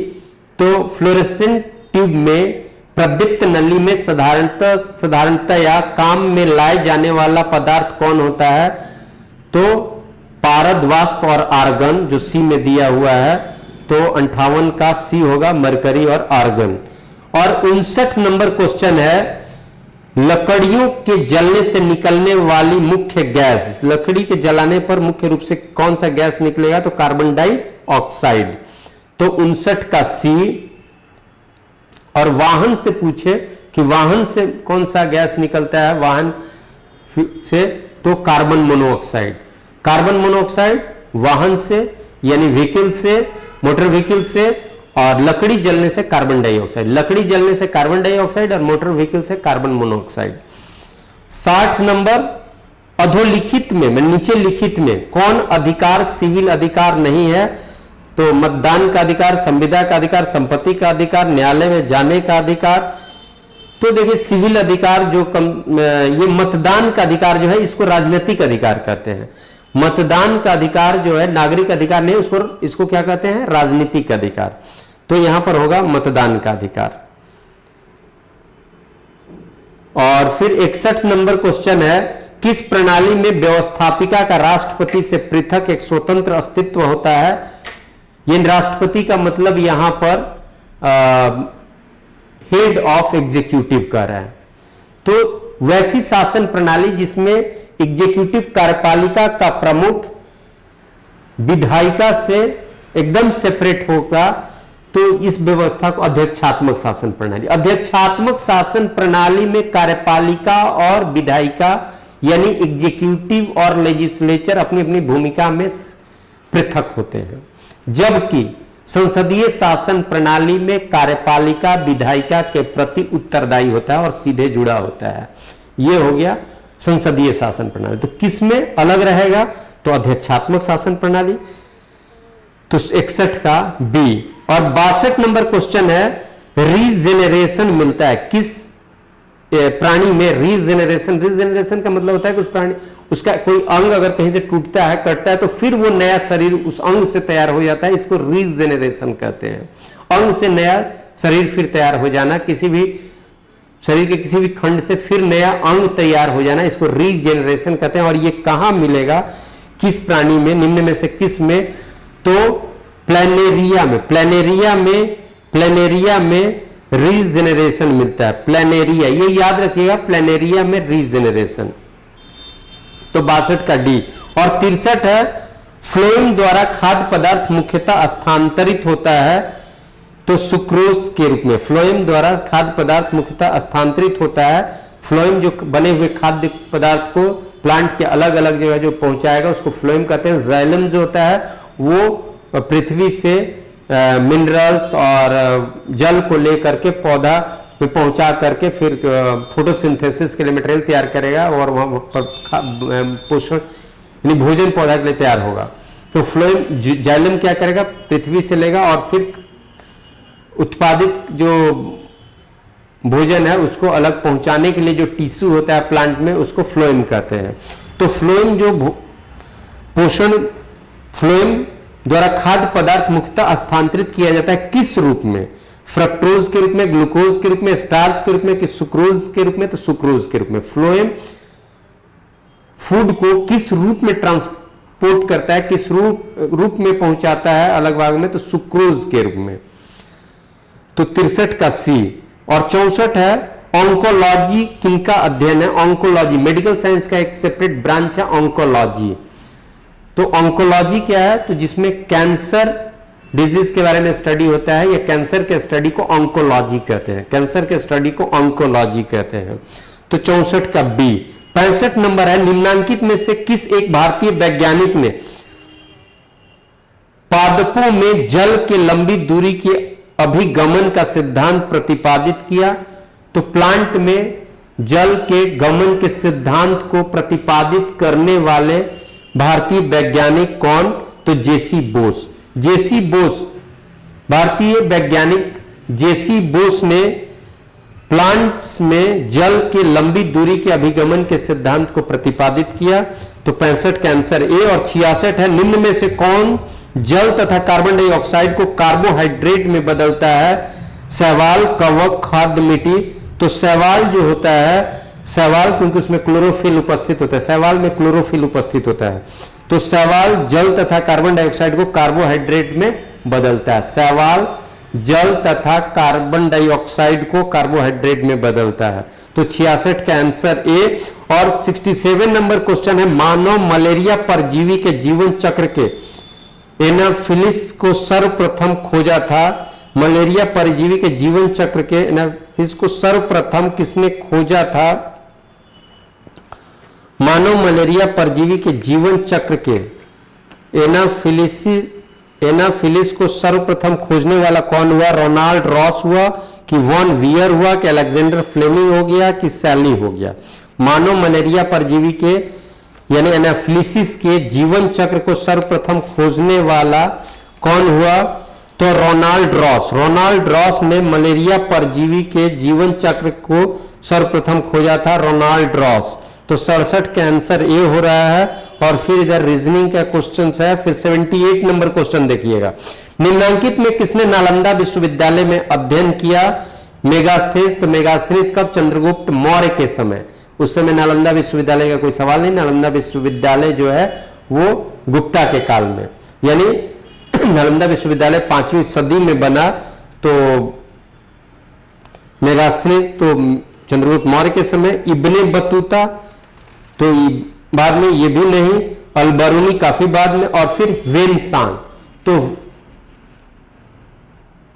तो फ्लोरेसेंट ट्यूब में प्रदीप्त नली में साधारणतया काम में लाए जाने वाला पदार्थ कौन होता है, तो पारद वाष्प और आर्गन, जो सी में दिया हुआ है। तो 58 का सी होगा, मरकरी और आर्गन। और 59 नंबर क्वेश्चन है, लकड़ियों के जलने से निकलने वाली मुख्य गैस, लकड़ी के जलाने पर मुख्य रूप से कौन सा गैस निकलेगा, तो कार्बन डाइऑक्साइड। तो 59 का सी। और वाहन से पूछे कि वाहन से कौन सा गैस निकलता है वाहन से, तो कार्बन मोनोऑक्साइड। कार्बन मोनोऑक्साइड वाहन से यानी व्हीकल से, मोटर व्हीकल से, और लकड़ी जलने से कार्बन डाइऑक्साइड, लकड़ी जलने से कार्बन डाइऑक्साइड और मोटर व्हीकल से कार्बन मोनोऑक्साइड। 60 नंबर, अधोलिखित में नीचे लिखित में कौन अधिकार सिविल अधिकार नहीं है, तो मतदान का अधिकार, संविदा का अधिकार, संपत्ति का अधिकार, न्यायालय में जाने का अधिकार। तो देखिए सिविल अधिकार जो ये मतदान का अधिकार जो है इसको राजनीतिक अधिकार कहते हैं। मतदान का अधिकार जो है नागरिक अधिकार नहीं, इसको क्या कहते हैं, राजनीतिक अधिकार। तो यहां पर होगा मतदान का अधिकार। और फिर 61 नंबर क्वेश्चन है, किस प्रणाली में व्यवस्थापिका का राष्ट्रपति से पृथक एक स्वतंत्र अस्तित्व होता है। ये राष्ट्रपति का मतलब यहां पर हेड ऑफ एग्जीक्यूटिव कर रहा है। तो वैसी शासन प्रणाली जिसमें एग्जीक्यूटिव कार्यपालिका का प्रमुख विधायिका से एकदम सेपरेट होगा, तो इस व्यवस्था को अध्यक्षात्मक शासन प्रणाली। अध्यक्षात्मक शासन प्रणाली में कार्यपालिका और विधायिका यानी एग्जीक्यूटिव और लेजिस्लेचर अपनी अपनी भूमिका में पृथक होते हैं, जबकि संसदीय शासन प्रणाली में कार्यपालिका विधायिका के प्रति उत्तरदायी होता है और सीधे जुड़ा होता है। यह हो गया संसदीय शासन प्रणाली। तो किसमें अलग रहेगा, तो अध्यक्षात्मक शासन प्रणाली। तो 61 का बी। और 62 नंबर क्वेश्चन है, रीजेनरेशन मिलता है किस प्राणी में। रीजेनरेशन का मतलब होता है कि उस प्राणी, उसका कोई अंग अगर कहीं से टूटता है, कटता है, तो फिर वो नया शरीर उस अंग से तैयार हो जाता है, इसको रीजेनरेशन कहते हैं। अंग से नया शरीर फिर तैयार हो जाना, किसी भी शरीर के किसी भी खंड से फिर नया अंग तैयार हो जाना, इसको रीजेनरेशन कहते हैं। और ये कहां मिलेगा, किस प्राणी में, निम्न में से किस में, तो प्लेनेरिया में रीजेनरेशन मिलता है। प्लेनेरिया, ये याद रखिएगा, प्लेनेरिया में रीजेनरेशन। तो 62 का डी। और 63 है, फ्लोएम द्वारा खाद्य पदार्थ मुख्यतः स्थानांतरित होता है, तो सुक्रोज के रूप में। फ्लोएम द्वारा खाद्य पदार्थ मुख्यतः स्थानांतरित होता है। फ्लोएम जो बने हुए खाद्य पदार्थ को प्लांट के अलग अलग जगह जो पहुंचाएगा उसको फ्लोएम कहते हैं। जाइलम जो होता है वो पृथ्वी से मिनरल्स और जल को लेकर के पौधा में पहुंचा करके फिर फोटोसिंथेसिस के लिए मटेरियल तैयार करेगा और वहां पर पोषण यानी भोजन पौधा के लिए तैयार होगा। तो फ्लोएम जाइलम क्या करेगा, पृथ्वी से लेगा और फिर उत्पादित जो भोजन है उसको अलग पहुंचाने के लिए जो टिश्यू होता है प्लांट में, उसको फ्लोएम कहते हैं। तो फ्लोएम जो पोषण, फ्लोएम द्वारा खाद्य पदार्थ मुख्यतः स्थानांतरित किया जाता है किस रूप में? फ्रक्टोज के रूप में, ग्लूकोज के रूप में, स्टार्च के रूप में, कि सुक्रोज के रूप में? तो सुक्रोज के रूप में। फ्लोएम फूड को किस रूप में ट्रांसपोर्ट करता है, किस रूप में पहुंचाता है अलग भाग में? तो सुक्रोज के रूप में। तो 63 का सी। और 64 है ऑन्कोलॉजी किनका अध्ययन है? ऑन्कोलॉजी मेडिकल साइंस का एक सेपरेट ब्रांच है ऑन्कोलॉजी। तो ऑन्कोलॉजी क्या है? तो जिसमें कैंसर डिजीज के बारे में स्टडी होता है, या कैंसर के स्टडी को ऑन्कोलॉजी कहते हैं, कैंसर के स्टडी को ऑन्कोलॉजी कहते हैं। तो 64 का बी। 65 नंबर है निम्नांकित में से किस एक भारतीय वैज्ञानिक ने पादपों में जल के लंबी दूरी के अभिगमन का सिद्धांत प्रतिपादित किया? तो प्लांट में जल के गमन के सिद्धांत को प्रतिपादित करने वाले भारतीय वैज्ञानिक कौन? तो जेसी बोस। जेसी बोस, भारतीय वैज्ञानिक जेसी बोस ने प्लांट्स में जल के लंबी दूरी के अभिगमन के सिद्धांत को प्रतिपादित किया। तो 65 का आंसर ए। और 66 है निम्न में से कौन जल तथा कार्बन डाइऑक्साइड को कार्बोहाइड्रेट में बदलता है? शैवाल, कवक, खाद्य मिट्टी। तो शैवाल जो होता है, शैवाल क्योंकि उसमें क्लोरोफिल उपस्थित होता है, शैवाल में क्लोरोफिल उपस्थित होता है, तो शैवाल जल तथा कार्बन डाइऑक्साइड को कार्बोहाइड्रेट में बदलता है। शैवाल जल तथा कार्बन डाइऑक्साइड को कार्बोहाइड्रेट में बदलता है। तो 66 का आंसर ए। और 67 नंबर क्वेश्चन है मानव मलेरिया परजीवी के जीवन चक्र के एनाफिलिस को सर्वप्रथम खोजा था। मलेरिया परजीवी के जीवन चक्र के एनाफिलिस को सर्वप्रथम किसने खोजा था? मानव मलेरिया परजीवी के जीवन चक्र के एनाफिलिस को सर्वप्रथम खोजने वाला कौन हुआ? रोनाल्ड रॉस हुआ, कि वॉन वियर हुआ, कि अलेक्जेंडर फ्लेमिंग हो गया, कि सैली हो गया? मानव मलेरिया परजीवी के यानी एनाफिलिस के जीवन चक्र को सर्वप्रथम खोजने वाला कौन हुआ? तो रोनाल्ड रॉस। रोनाल्ड रॉस ने मलेरिया परजीवी के जीवन चक्र को सर्वप्रथम खोजा था, रोनाल्ड रॉस। तो 67 का आंसर ए हो रहा है। और फिर इधर रीजनिंग का क्वेश्चन है। फिर 78 नंबर क्वेश्चन देखिएगा, निम्नांकित में किसने नालंदा विश्वविद्यालय में अध्ययन किया? मेगास्थनीज। तो मेगास्थनीज कब? चंद्रगुप्त मौर्य के समय। उस समय नालंदा विश्वविद्यालय का कोई सवाल नहीं। नालंदा विश्वविद्यालय जो है वो गुप्ता के काल में, यानी नालंदा विश्वविद्यालय 5वीं सदी में बना। तो मेगास्थनीज तो चंद्रगुप्त मौर्य के समय। इब्ने बतूता तो बाद में, ये भी नहीं। अलबरूनी काफी बाद में। और फिर वेनसांग। तो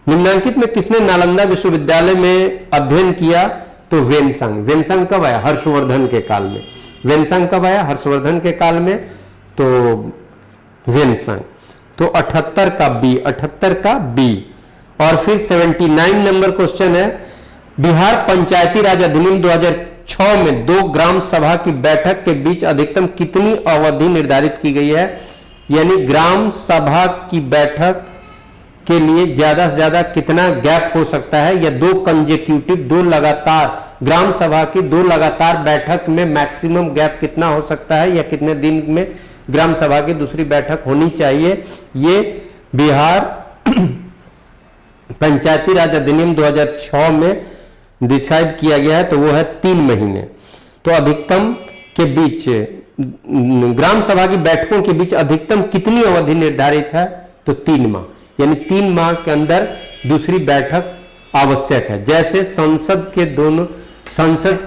निम्नांकित में किसने नालंदा विश्वविद्यालय में अध्ययन किया? तो वेनसांग। वेनसांग कब आया? हर्षवर्धन के काल में। वेनसांग कब आया? हर्षवर्धन के काल में। तो वेनसांग। तो 78 का बी। 78 का बी। और फिर 79 नंबर क्वेश्चन है, बिहार पंचायती राज अधिनियम 2006 में 2 ग्राम सभा की बैठक के बीच अधिकतम कितनी अवधि निर्धारित की गई है? यानी ग्राम सभा की बैठक के लिए ज्यादा से ज्यादा कितना गैप हो सकता है? या 2 कंजेक्यूटिव, 2 लगातार ग्राम सभा की 2 लगातार बैठक में मैक्सिमम गैप कितना हो सकता है? या कितने दिन में ग्राम सभा की दूसरी बैठक होनी चाहिए? ये बिहार पंचायती राज अधिनियम 2006 में डिसाइड किया गया है। तो वो है 3 महीने। तो अधिकतम के बीच ग्राम सभा की बैठकों के बीच अधिकतम कितनी अवधि निर्धारित है? तो 3 माह। यानी 3 माह के अंदर दूसरी बैठक आवश्यक है। जैसे संसद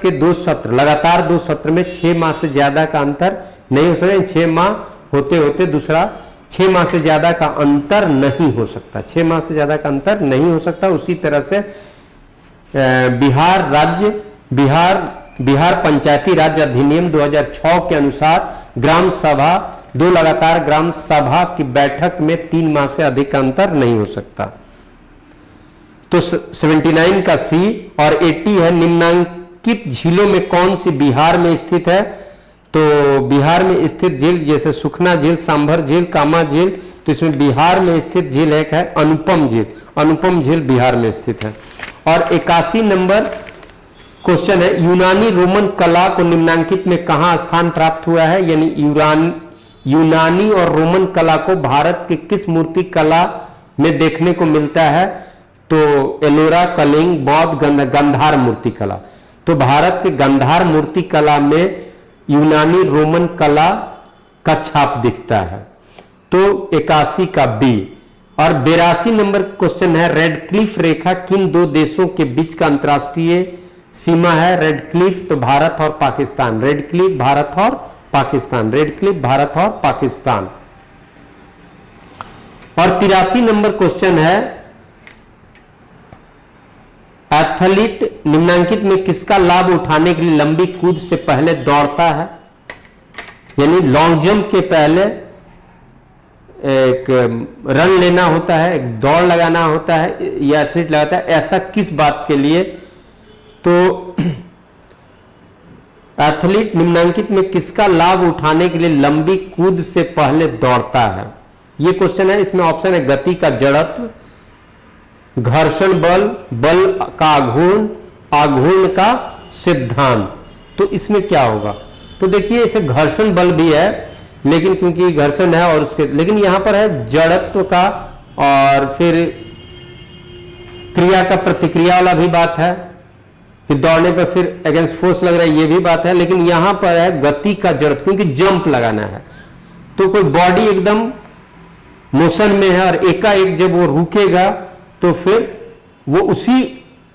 के 2 सत्र, लगातार 2 सत्र में 6 माह से ज्यादा का अंतर नहीं हो सकता। 6 माह होते होते दूसरा 6 माह से ज्यादा का अंतर नहीं हो सकता। 6 माह से ज्यादा का अंतर नहीं हो सकता। उसी तरह से बिहार पंचायती राज अधिनियम 2006 के अनुसार ग्राम सभा 2 लगातार ग्राम सभा की बैठक में 3 माह से अधिक का अंतर नहीं हो सकता। तो 79 का सी। और 80 है निम्नांकित झीलों में कौन सी बिहार में स्थित है? तो बिहार में स्थित झील जैसे सुखना झील, सांभर झील, कामा झील, तो इसमें बिहार में स्थित झील एक है अनुपम झील। अनुपम झील बिहार में स्थित है। और 81 नंबर क्वेश्चन है यूनानी रोमन कला को निम्नांकित में कहां स्थान प्राप्त हुआ है, यानी यूनानी और रोमन कला को भारत के किस मूर्ति कला में देखने को मिलता है, तो एलोरा, कलिंग, बौद्ध, गंधार मूर्ति कला। तो भारत के गंधार मूर्ति कला में यूनानी रोमन कला का छाप दिखता है। तो 81 का बी। और 82 नंबर क्वेश्चन है रेडक्लिफ रेखा किन दो देशों के बीच का अंतरराष्ट्रीय सीमा है। रेडक्लिफ तो भारत और पाकिस्तान, रेडक्लिफ भारत और पाकिस्तान, रेडक्लिफ भारत और पाकिस्तान। और 83 नंबर क्वेश्चन है एथलीट निम्नांकित में किसका लाभ उठाने के लिए लंबी कूद से पहले दौड़ता है, यानी लॉन्ग जंप के पहले एक रन लेना होता है, एक दौड़ लगाना होता है, या एथलीट लगाता है, ऐसा किस बात के लिए। तो एथलीट निम्नांकित में किसका लाभ उठाने के लिए लंबी कूद से पहले दौड़ता है, यह क्वेश्चन है। इसमें ऑप्शन है गति का जड़त्व, घर्षण बल, बल का आघूर्ण, आघूर्ण का सिद्धांत। तो इसमें क्या होगा, तो देखिए इसे घर्षण बल भी है, लेकिन क्योंकि घर्षण है और उसके, लेकिन यहां पर है जड़त्व का, और फिर क्रिया का प्रतिक्रिया वाला भी बात है कि दौड़ने पर फिर अगेंस्ट फोर्स लग रहा है, ये भी बात है। लेकिन यहां पर है गति का जड़त्व, क्योंकि जंप लगाना है। तो कोई बॉडी एकदम मोशन में है और एकाएक जब वो रुकेगा तो फिर वो उसी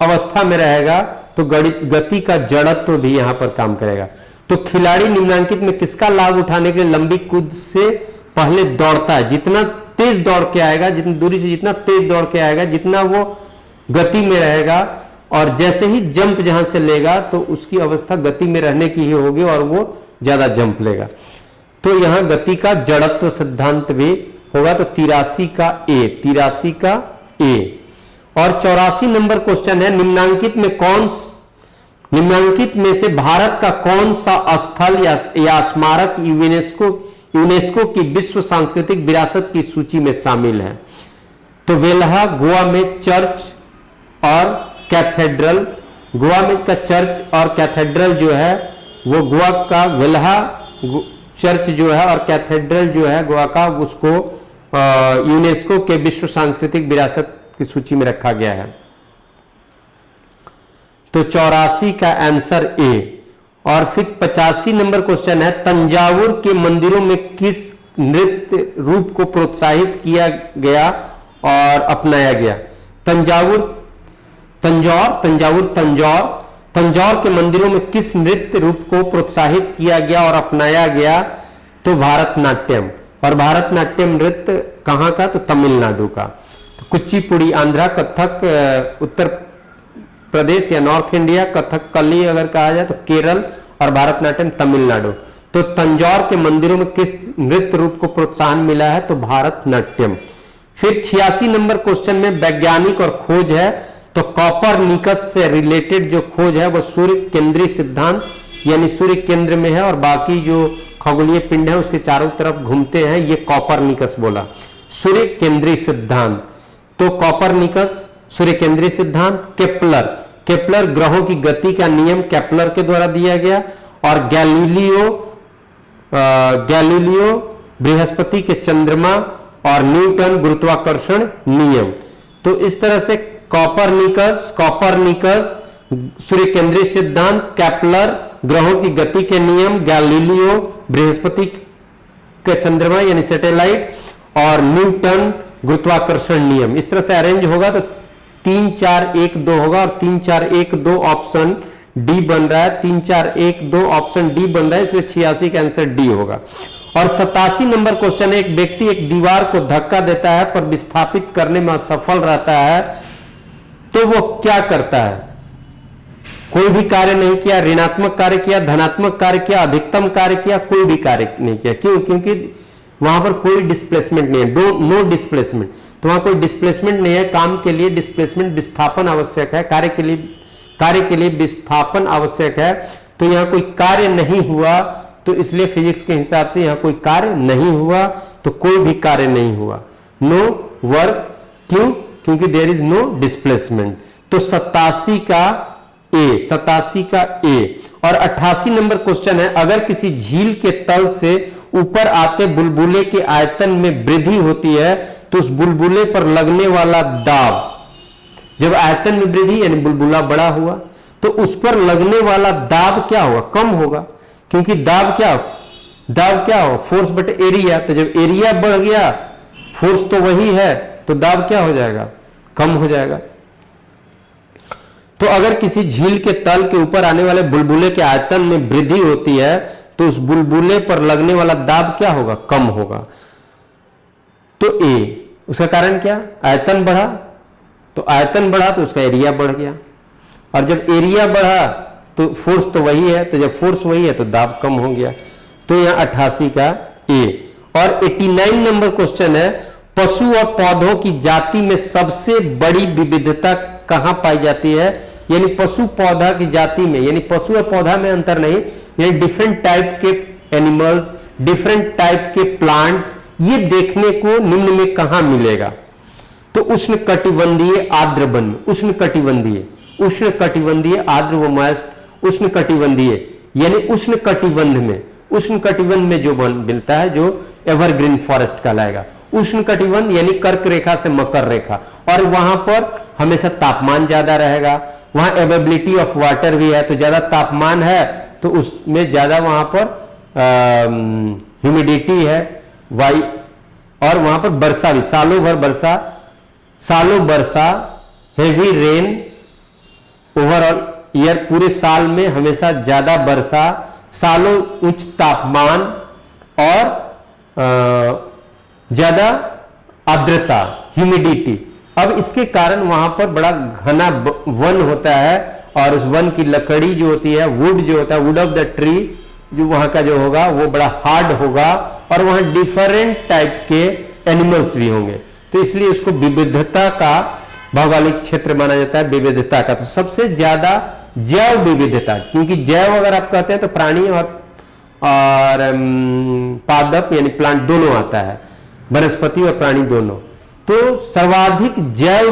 अवस्था में रहेगा, तो गति का जड़त्व भी यहां पर काम करेगा। तो खिलाड़ी निम्नांकित में किसका लाभ उठाने के लिए लंबी कूद से पहले दौड़ता है। जितना तेज दौड़ के आएगा, जितनी दूरी से जितना तेज दौड़ के आएगा, जितना वो गति में रहेगा, और जैसे ही जंप जहां से लेगा तो उसकी अवस्था गति में रहने की ही होगी और वो ज्यादा जंप लेगा। तो यहां गति का जड़त्व सिद्धांत भी होगा। तो 83 का ए, 83 का ए। और 84 नंबर क्वेश्चन है निम्नांकित में से भारत का कौन सा स्थल या स्मारक यूनेस्को की विश्व सांस्कृतिक विरासत की सूची में शामिल है। तो वेल्हा गोवा में चर्च और कैथेड्रल, गोवा में का चर्च और कैथेड्रल जो है वो गोवा का वेल्हा चर्च जो है और कैथेड्रल जो है गोवा का, उसको यूनेस्को के विश्व सांस्कृतिक विरासत की सूची में रखा गया है। तो 84 का आंसर ए। और फिर 85 नंबर क्वेश्चन है तंजावुर के मंदिरों में किस नृत्य रूप को प्रोत्साहित किया गया और अपनाया गया। तंजौर के मंदिरों में किस नृत्य रूप को प्रोत्साहित किया गया और अपनाया गया, तो भारतनाट्यम। और भारतनाट्यम नृत्य कहां का, तो तमिलनाडु का। तो कुचिपुड़ी आंध्रा, कथक उत्तर प्रदेश या नॉर्थ इंडिया, कथकली अगर कहा जाए तो केरल, और भारतनाट्यम तमिलनाडु। तो तंजौर के मंदिरों में किस नृत्य रूप को प्रोत्साहन मिला है, तो भारतनाट्यम। फिर 86 नंबर क्वेश्चन में वैज्ञानिक और खोज है। तो कॉपरनिकस से रिलेटेड जो खोज है वो सूर्य केंद्रीय सिद्धांत, यानी सूर्य केंद्र में है और बाकी जो खगोलीय पिंड है उसके चारों तरफ घूमते हैं, ये कॉपरनिकस बोला। सूर्य केंद्रीय सिद्धांत, तो कॉपरनिकस सूर्य केंद्रीय सिद्धांत। केपलर ग्रहों की गति का नियम केपलर के द्वारा दिया गया। और गैलीलियो बृहस्पति के चंद्रमा, और न्यूटन गुरुत्वाकर्षण नियम। तो इस तरह से कॉपरनिकस सूर्य केंद्रीय सिद्धांत, केपलर ग्रहों की गति के नियम, गैलीलियो बृहस्पति के चंद्रमा यानी सैटेलाइट, और न्यूटन गुरुत्वाकर्षण नियम। इस तरह से अरेंज होगा तो 3 4 1 2 होगा, और 3 4 1 2 ऑप्शन डी बन रहा है। 3 4 1 2 ऑप्शन डी बन रहा है, इसलिए 86 का आंसर डी होगा। और 87 नंबर क्वेश्चन है एक व्यक्ति एक दीवार को धक्का देता है पर विस्थापित करने में असफल रहता है, तो वो क्या करता है। कोई भी कार्य नहीं किया, ऋणात्मक कार्य किया, धनात्मक कार्य किया, अधिकतम कार्य किया, कोई भी कार्य नहीं किया। क्यों? क्योंकि वहां पर कोई डिस्प्लेसमेंट नहीं है, नो डिस्प्लेसमेंट। तो वहां कोई डिस्प्लेसमेंट नहीं है। काम के लिए डिस्प्लेसमेंट विस्थापन आवश्यक है, कार्य के लिए विस्थापन आवश्यक है। तो यहां कोई कार्य नहीं हुआ, तो इसलिए फिजिक्स के हिसाब से यहां कोई कार्य नहीं हुआ, तो कोई भी कार्य नहीं हुआ। नो वर्क, क्यों? क्योंकि देयर इज नो डिस्प्लेसमेंट। तो 87 का ए, 87 का ए। और 88 नंबर क्वेश्चन है, अगर किसी झील के तल से ऊपर आते बुलबुले के आयतन में वृद्धि होती है तो उस बुलबुले पर लगने वाला दाब, जब आयतन में वृद्धि यानी बुलबुला बड़ा हुआ तो उस पर लगने वाला दाब क्या होगा? कम होगा, क्योंकि दाब क्या हो? फोर्स बटे एरिया। तो जब एरिया बढ़ गया, फोर्स तो वही है, तो दाब क्या हो जाएगा? कम हो जाएगा। तो अगर किसी झील के तल के ऊपर आने वाले बुलबुले के आयतन में वृद्धि होती है तो उस बुलबुले पर लगने वाला दाब क्या होगा? कम होगा। तो ए, उसका कारण क्या? आयतन बढ़ा, तो आयतन बढ़ा तो उसका एरिया बढ़ गया, और जब एरिया बढ़ा तो फोर्स तो वही है, तो जब फोर्स वही है तो दाब कम हो गया। तो यहां 88 का ए। और 89 नंबर क्वेश्चन है, पशु और पौधों की जाति में सबसे बड़ी विविधता कहां पाई जाती है? यानी पशु पौधा की जाति में, यानी पशु और पौधा में अंतर नहीं, यानी डिफरेंट टाइप के एनिमल्स, डिफरेंट टाइप के प्लांट्स, ये देखने को निम्न में कहां मिलेगा? तो उष्ण कटिबंधीय आर्द्र वन, उष्ण कटिबंधीय आर्द्र व मोइस्ट उष्ण कटिबंधीय, यानी उष्ण कटिबंध में, उष्ण कटिबंध में जो वन मिलता है जो एवरग्रीन फॉरेस्ट कहलाएगा। उष्ण कटिबंध यानी कर्क रेखा से मकर रेखा, और वहां पर हमेशा तापमान ज्यादा रहेगा, वहां अवेलेबिलिटी ऑफ वाटर भी है, तो ज्यादा तापमान है तो उसमें ज्यादा वहां पर ह्यूमिडिटी है, वायु, और वहां पर वर्षा भी, सालों वर्षा, हेवी रेन, ओवरऑल ईयर, पूरे साल में हमेशा ज्यादा वर्षा, सालों उच्च तापमान और ज्यादा आर्द्रता, ह्यूमिडिटी। अब इसके कारण वहां पर बड़ा घना वन होता है, और उस वन की लकड़ी जो होती है, वुड जो होता है, वुड ऑफ द ट्री जो वहां का जो होगा वो बड़ा हार्ड होगा, और वहां डिफरेंट टाइप के एनिमल्स भी होंगे, तो इसलिए उसको विविधता का भौगोलिक क्षेत्र माना जाता है, विविधता का। तो सबसे ज्यादा जैव विविधता, क्योंकि जैव अगर आप कहते हैं तो प्राणी और पादप यानी प्लांट दोनों आता है, वनस्पति और प्राणी दोनों। तो सर्वाधिक जैव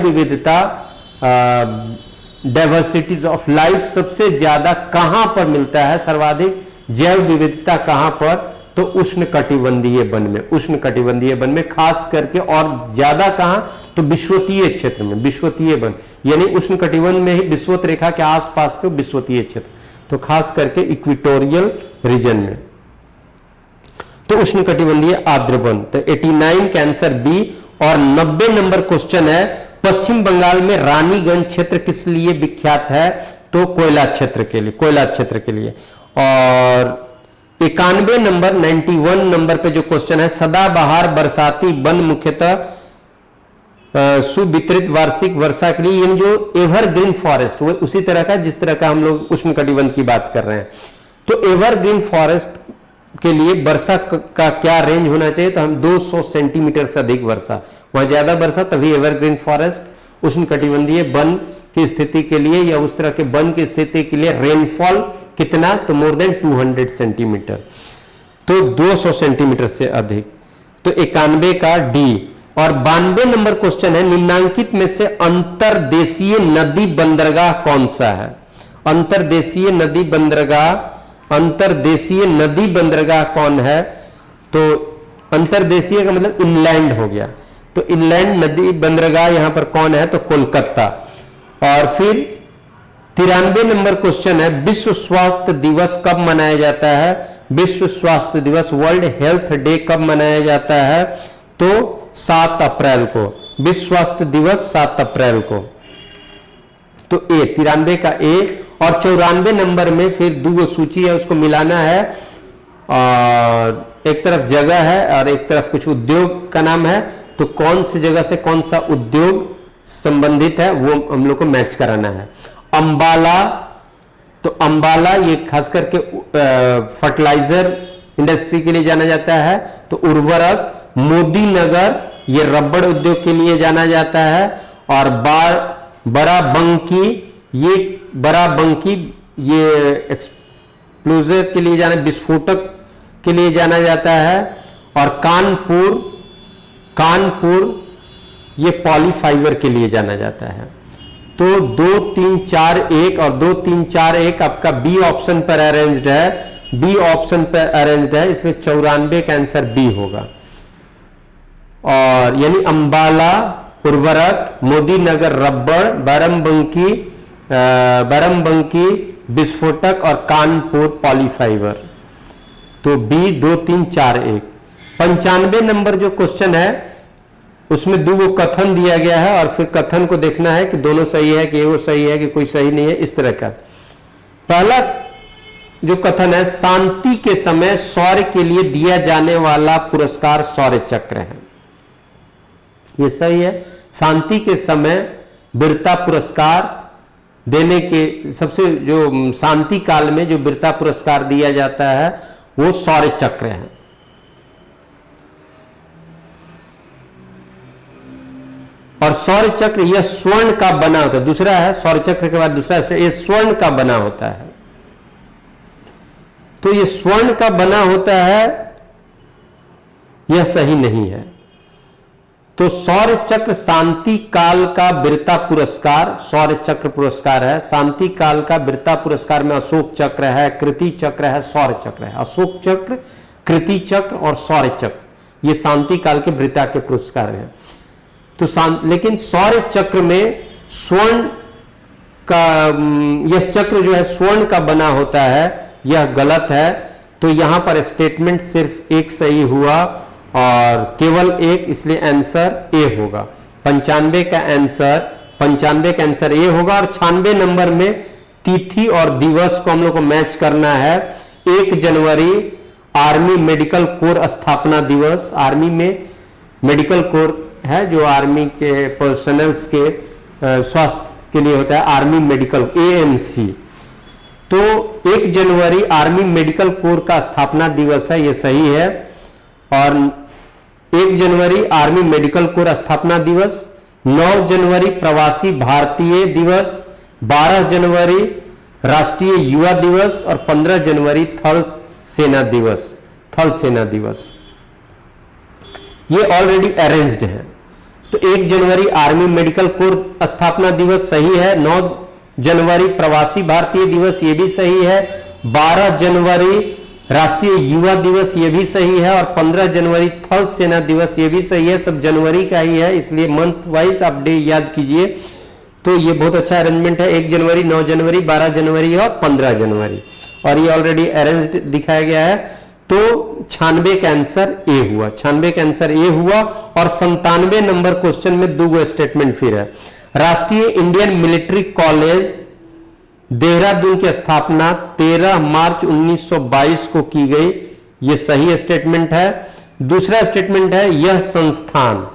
विविधता डाइवर्सिटीज ऑफ लाइफ सबसे ज्यादा कहां पर मिलता है? सर्वाधिक जैव विविधता कहां पर? तो उष्ण कटिबंधीय वन में, उष्ण कटिबंधीय वन में खास करके, और ज्यादा कहां? तो विषुवतीय क्षेत्र में, विषुवतीय वन यानी उष्ण कटिबंध में ही विषुवत रेखा के आसपास के विषुवतीय क्षेत्र, तो खास करके इक्वेटोरियल रीजन में, तो उष्ण कटिबंधीय आर्द्र वन। तो 89 का आंसर बी। और 90 नंबर क्वेश्चन है, पश्चिम बंगाल में रानीगंज क्षेत्र किस लिए विख्यात है? तो कोयला क्षेत्र के लिए। और 91 नंबर 91 नंबर पे जो क्वेश्चन है, सदाबहार बरसाती वन मुख्यतः सुवितरित वार्षिक वर्षा के लिए, यानी जो एवरग्रीन फॉरेस्ट, वो उसी तरह का जिस तरह का हम लोग उष्ण कटिबंध की बात कर रहे हैं। तो एवरग्रीन फॉरेस्ट के लिए वर्षा का क्या रेंज होना चाहिए? तो हम 200 सेंटीमीटर से अधिक वर्षा, वहां ज्यादा वर्षा तभी एवरग्रीन फॉरेस्ट। उष्ण कटिबंधीय वन की स्थिति के लिए या उस तरह के वन की स्थिति के लिए रेनफॉल कितना? तो मोर देन 200 सेंटीमीटर, तो 200 सेंटीमीटर से अधिक। तो 91 का डी। और 92 नंबर क्वेश्चन है, निम्नांकित में से अंतरदेशीय नदी बंदरगाह कौन सा है? अंतरदेशीय नदी बंदरगाह कौन है? तो अंतरदेशीय का मतलब इनलैंड हो गया, तो इनलैंड नदी बंदरगाह यहां पर कौन है? तो कोलकाता। और फिर 93 नंबर क्वेश्चन है, विश्व स्वास्थ्य दिवस कब मनाया जाता है? विश्व स्वास्थ्य दिवस, वर्ल्ड हेल्थ डे कब मनाया जाता है? तो 7 अप्रैल को, विश्व स्वास्थ्य दिवस 7 अप्रैल को। तो ए, 93 का ए। और 94 नंबर में फिर दो सूची है, उसको मिलाना है, और एक तरफ जगह है और एक तरफ कुछ उद्योग का नाम है, तो कौन सी जगह से कौन सा उद्योग संबंधित है वो हम लोग को मैच कराना है। अंबाला, तो अंबाला ये खास करके फर्टिलाइजर इंडस्ट्री के लिए जाना जाता है, तो उर्वरक। मोदी नगर ये रबड़ उद्योग के लिए जाना जाता है, और बराबंकी ये एक्सप्लोजर के लिए जाना, विस्फोटक के लिए जाना जाता है, और कानपुर ये पॉलीफाइबर के लिए जाना जाता है। तो 2 3 4 1 और 2 3 4 1 आपका बी ऑप्शन पर अरेंज्ड है, बी ऑप्शन पर अरेंज्ड है, इसलिए 94 का आंसर बी होगा। और यानी अंबाला उर्वरक, मोदी नगर रबड़, बाराबंकी विस्फोटक और कानपुर पॉलीफाइबर। तो बी 2 3 4 1। 95 नंबर जो क्वेश्चन है उसमें दो कथन दिया गया है और फिर कथन को देखना है कि दोनों सही है कि वो सही है कि कोई सही नहीं है, इस तरह का। पहला जो कथन है, शांति के समय शौर्य के लिए दिया जाने वाला पुरस्कार शौर्य चक्र है। ये सही है। शांति के समय वीरता पुरस्कार देने के सबसे जो शांति काल में जो वीरता पुरस्कार दिया जाता है वो शौर्य चक्र है। और शौर्य चक्र यह स्वर्ण का बना होता है। दूसरा है शौर्य चक्र के बाद दूसरा ये स्वर्ण का बना होता है। तो ये स्वर्ण का बना होता है, यह सही नहीं है। तो शौर्य चक्र शांति काल का वीरता पुरस्कार शौर्य चक्र पुरस्कार है। शांति काल का वीरता पुरस्कार में अशोक चक्र है, कृति चक्र है, शौर्य चक्र है। अशोक चक्र, कृति चक्र और शौर्य चक्र ये शांति काल के वीरता के पुरस्कार हैं। तो लेकिन शौर्य चक्र में स्वर्ण का यह चक्र जो है स्वर्ण का बना होता है, यह गलत है। तो यहां पर स्टेटमेंट सिर्फ एक सही हुआ और केवल एक, इसलिए आंसर ए होगा। 95 का आंसर ए होगा। और 96 नंबर में तिथि और दिवस को हम लोग को मैच करना है। 1 जनवरी आर्मी मेडिकल कोर स्थापना दिवस। आर्मी में मेडिकल कोर है जो आर्मी के पर्सनल्स के स्वास्थ्य के लिए होता है, आर्मी मेडिकल AMC। तो 1 जनवरी आर्मी मेडिकल कोर का स्थापना दिवस है, यह सही है। और 1 जनवरी आर्मी मेडिकल कोर स्थापना दिवस, 9 जनवरी प्रवासी भारतीय दिवस, 12 जनवरी राष्ट्रीय युवा दिवस और 15 जनवरी थल सेना दिवस। ये ऑलरेडी अरेंज्ड है। तो 1 जनवरी आर्मी मेडिकल कोर स्थापना दिवस सही है। 9 जनवरी प्रवासी भारतीय दिवस ये भी सही है। 12 जनवरी राष्ट्रीय युवा दिवस ये भी सही है। और 15 जनवरी थल सेना दिवस ये भी सही है। सब जनवरी का ही है, इसलिए मंथ वाइज आप डे याद कीजिए। तो ये बहुत अच्छा अरेंजमेंट है। 1 जनवरी, 9 जनवरी, 12 जनवरी और 15 जनवरी, और ये ऑलरेडी अरेंज्ड दिखाया गया है। तो 96 का आंसर ए हुआ। 96 का आंसर ए हुआ। और 97 नंबर क्वेश्चन में दो स्टेटमेंट फिर है। राष्ट्रीय इंडियन मिलिट्री कॉलेज देहरादून की स्थापना 13 मार्च 1922 को की गई, यह सही स्टेटमेंट है। दूसरा स्टेटमेंट है, यह संस्थान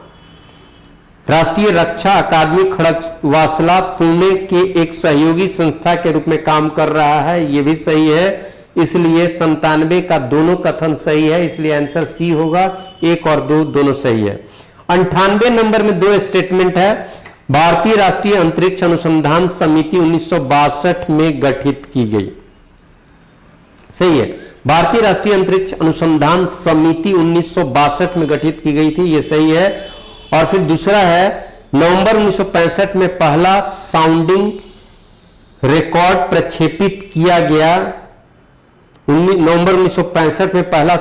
राष्ट्रीय रक्षा अकादमी खड़गवासला पुणे के एक सहयोगी संस्था के रूप में काम कर रहा है, यह भी सही है। इसलिए 97 का दोनों कथन सही है, इसलिए आंसर सी होगा। 1 और 2 दोनों सही है। 98 नंबर में 2 स्टेटमेंट है। भारतीय राष्ट्रीय अंतरिक्ष अनुसंधान समिति 1962 में गठित की गई, सही है। भारतीय राष्ट्रीय अंतरिक्ष अनुसंधान समिति 1962 में गठित की गई थी, यह सही है। और फिर दूसरा है, नवंबर 1965 में पहला साउंडिंग रिकॉर्ड प्रक्षेपित किया गया। नवंबर 1965 में पहला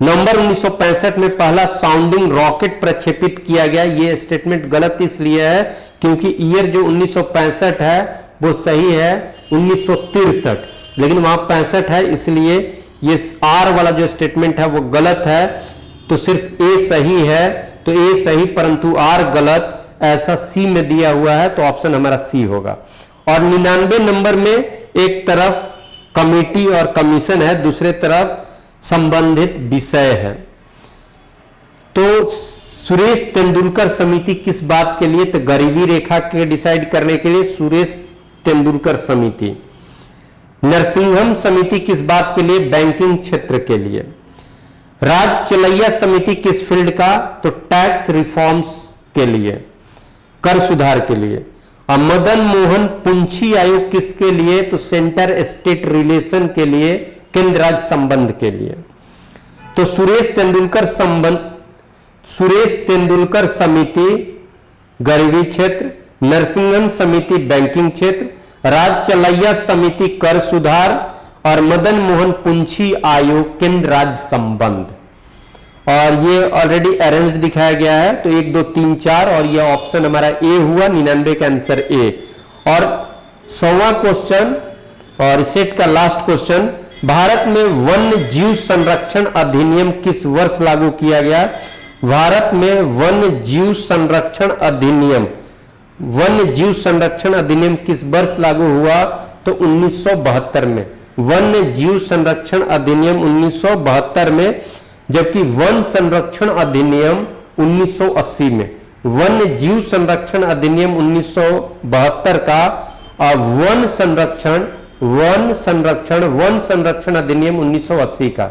नवंबर 1965 में पहला साउंडिंग रॉकेट प्रक्षेपित किया गया। यह स्टेटमेंट गलत इसलिए है क्योंकि ईयर जो 1965 है वो सही है 1963, लेकिन वहां 65 है, इसलिए ये आर वाला जो स्टेटमेंट है वो गलत है। तो सिर्फ ए सही है, तो ए सही परंतु आर गलत, ऐसा सी में दिया हुआ है, तो ऑप्शन हमारा सी होगा। और 99 नंबर में एक तरफ कमेटी और कमीशन है, दूसरे तरफ संबंधित विषय है। तो सुरेश तेंदुलकर समिति किस बात के लिए? तो गरीबी रेखा के डिसाइड करने के लिए सुरेश तेंदुलकर समिति। नरसिंहम समिति किस बात के लिए? बैंकिंग क्षेत्र के लिए। राज चलैया समिति किस फील्ड का? तो टैक्स रिफॉर्म्स के लिए, कर सुधार के लिए। और मदन मोहन पुंछी आयोग किसके लिए? तो सेंटर स्टेट रिलेशन के लिए, केंद्र राज्य संबंध के लिए। तो सुरेश तेंदुलकर समिति गरीबी क्षेत्र, नरसिंहम समिति बैंकिंग क्षेत्र, राज चलैया समिति कर सुधार और मदन मोहन पुंछी आयोग केंद्र राज्य संबंध। और ये ऑलरेडी अरेंज दिखाया गया है, तो 1 2 3 4 और ये ऑप्शन हमारा ए हुआ, 99 का आंसर ए। और 100वां क्वेश्चन और सेट का लास्ट क्वेश्चन, भारत में वन्य जीव संरक्षण अधिनियम किस वर्ष लागू किया गया? भारत में वन्य जीव संरक्षण अधिनियम किस वर्ष लागू हुआ? तो 1972 में। वन्य जीव संरक्षण अधिनियम 1972 में, जबकि वन संरक्षण अधिनियम 1980 में। वन्य जीव संरक्षण अधिनियम 1972 का और वन संरक्षण अधिनियम 1980 का।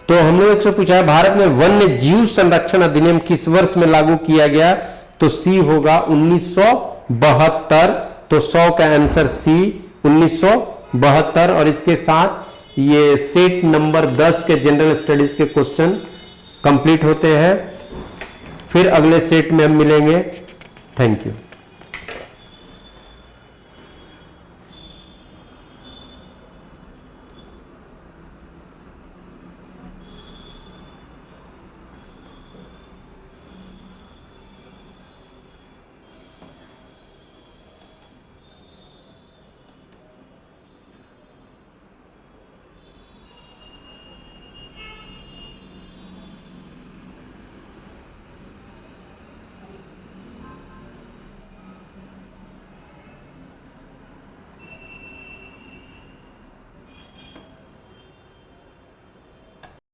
तो हमने एक से पूछा है भारत में वन्य जीव संरक्षण अधिनियम किस वर्ष में लागू किया गया? तो सी होगा 1972। तो 100 का आंसर सी 1972। और इसके साथ ये सेट नंबर 10 के जनरल स्टडीज के क्वेश्चन कंप्लीट होते हैं। फिर अगले सेट में हम मिलेंगे। Thank you.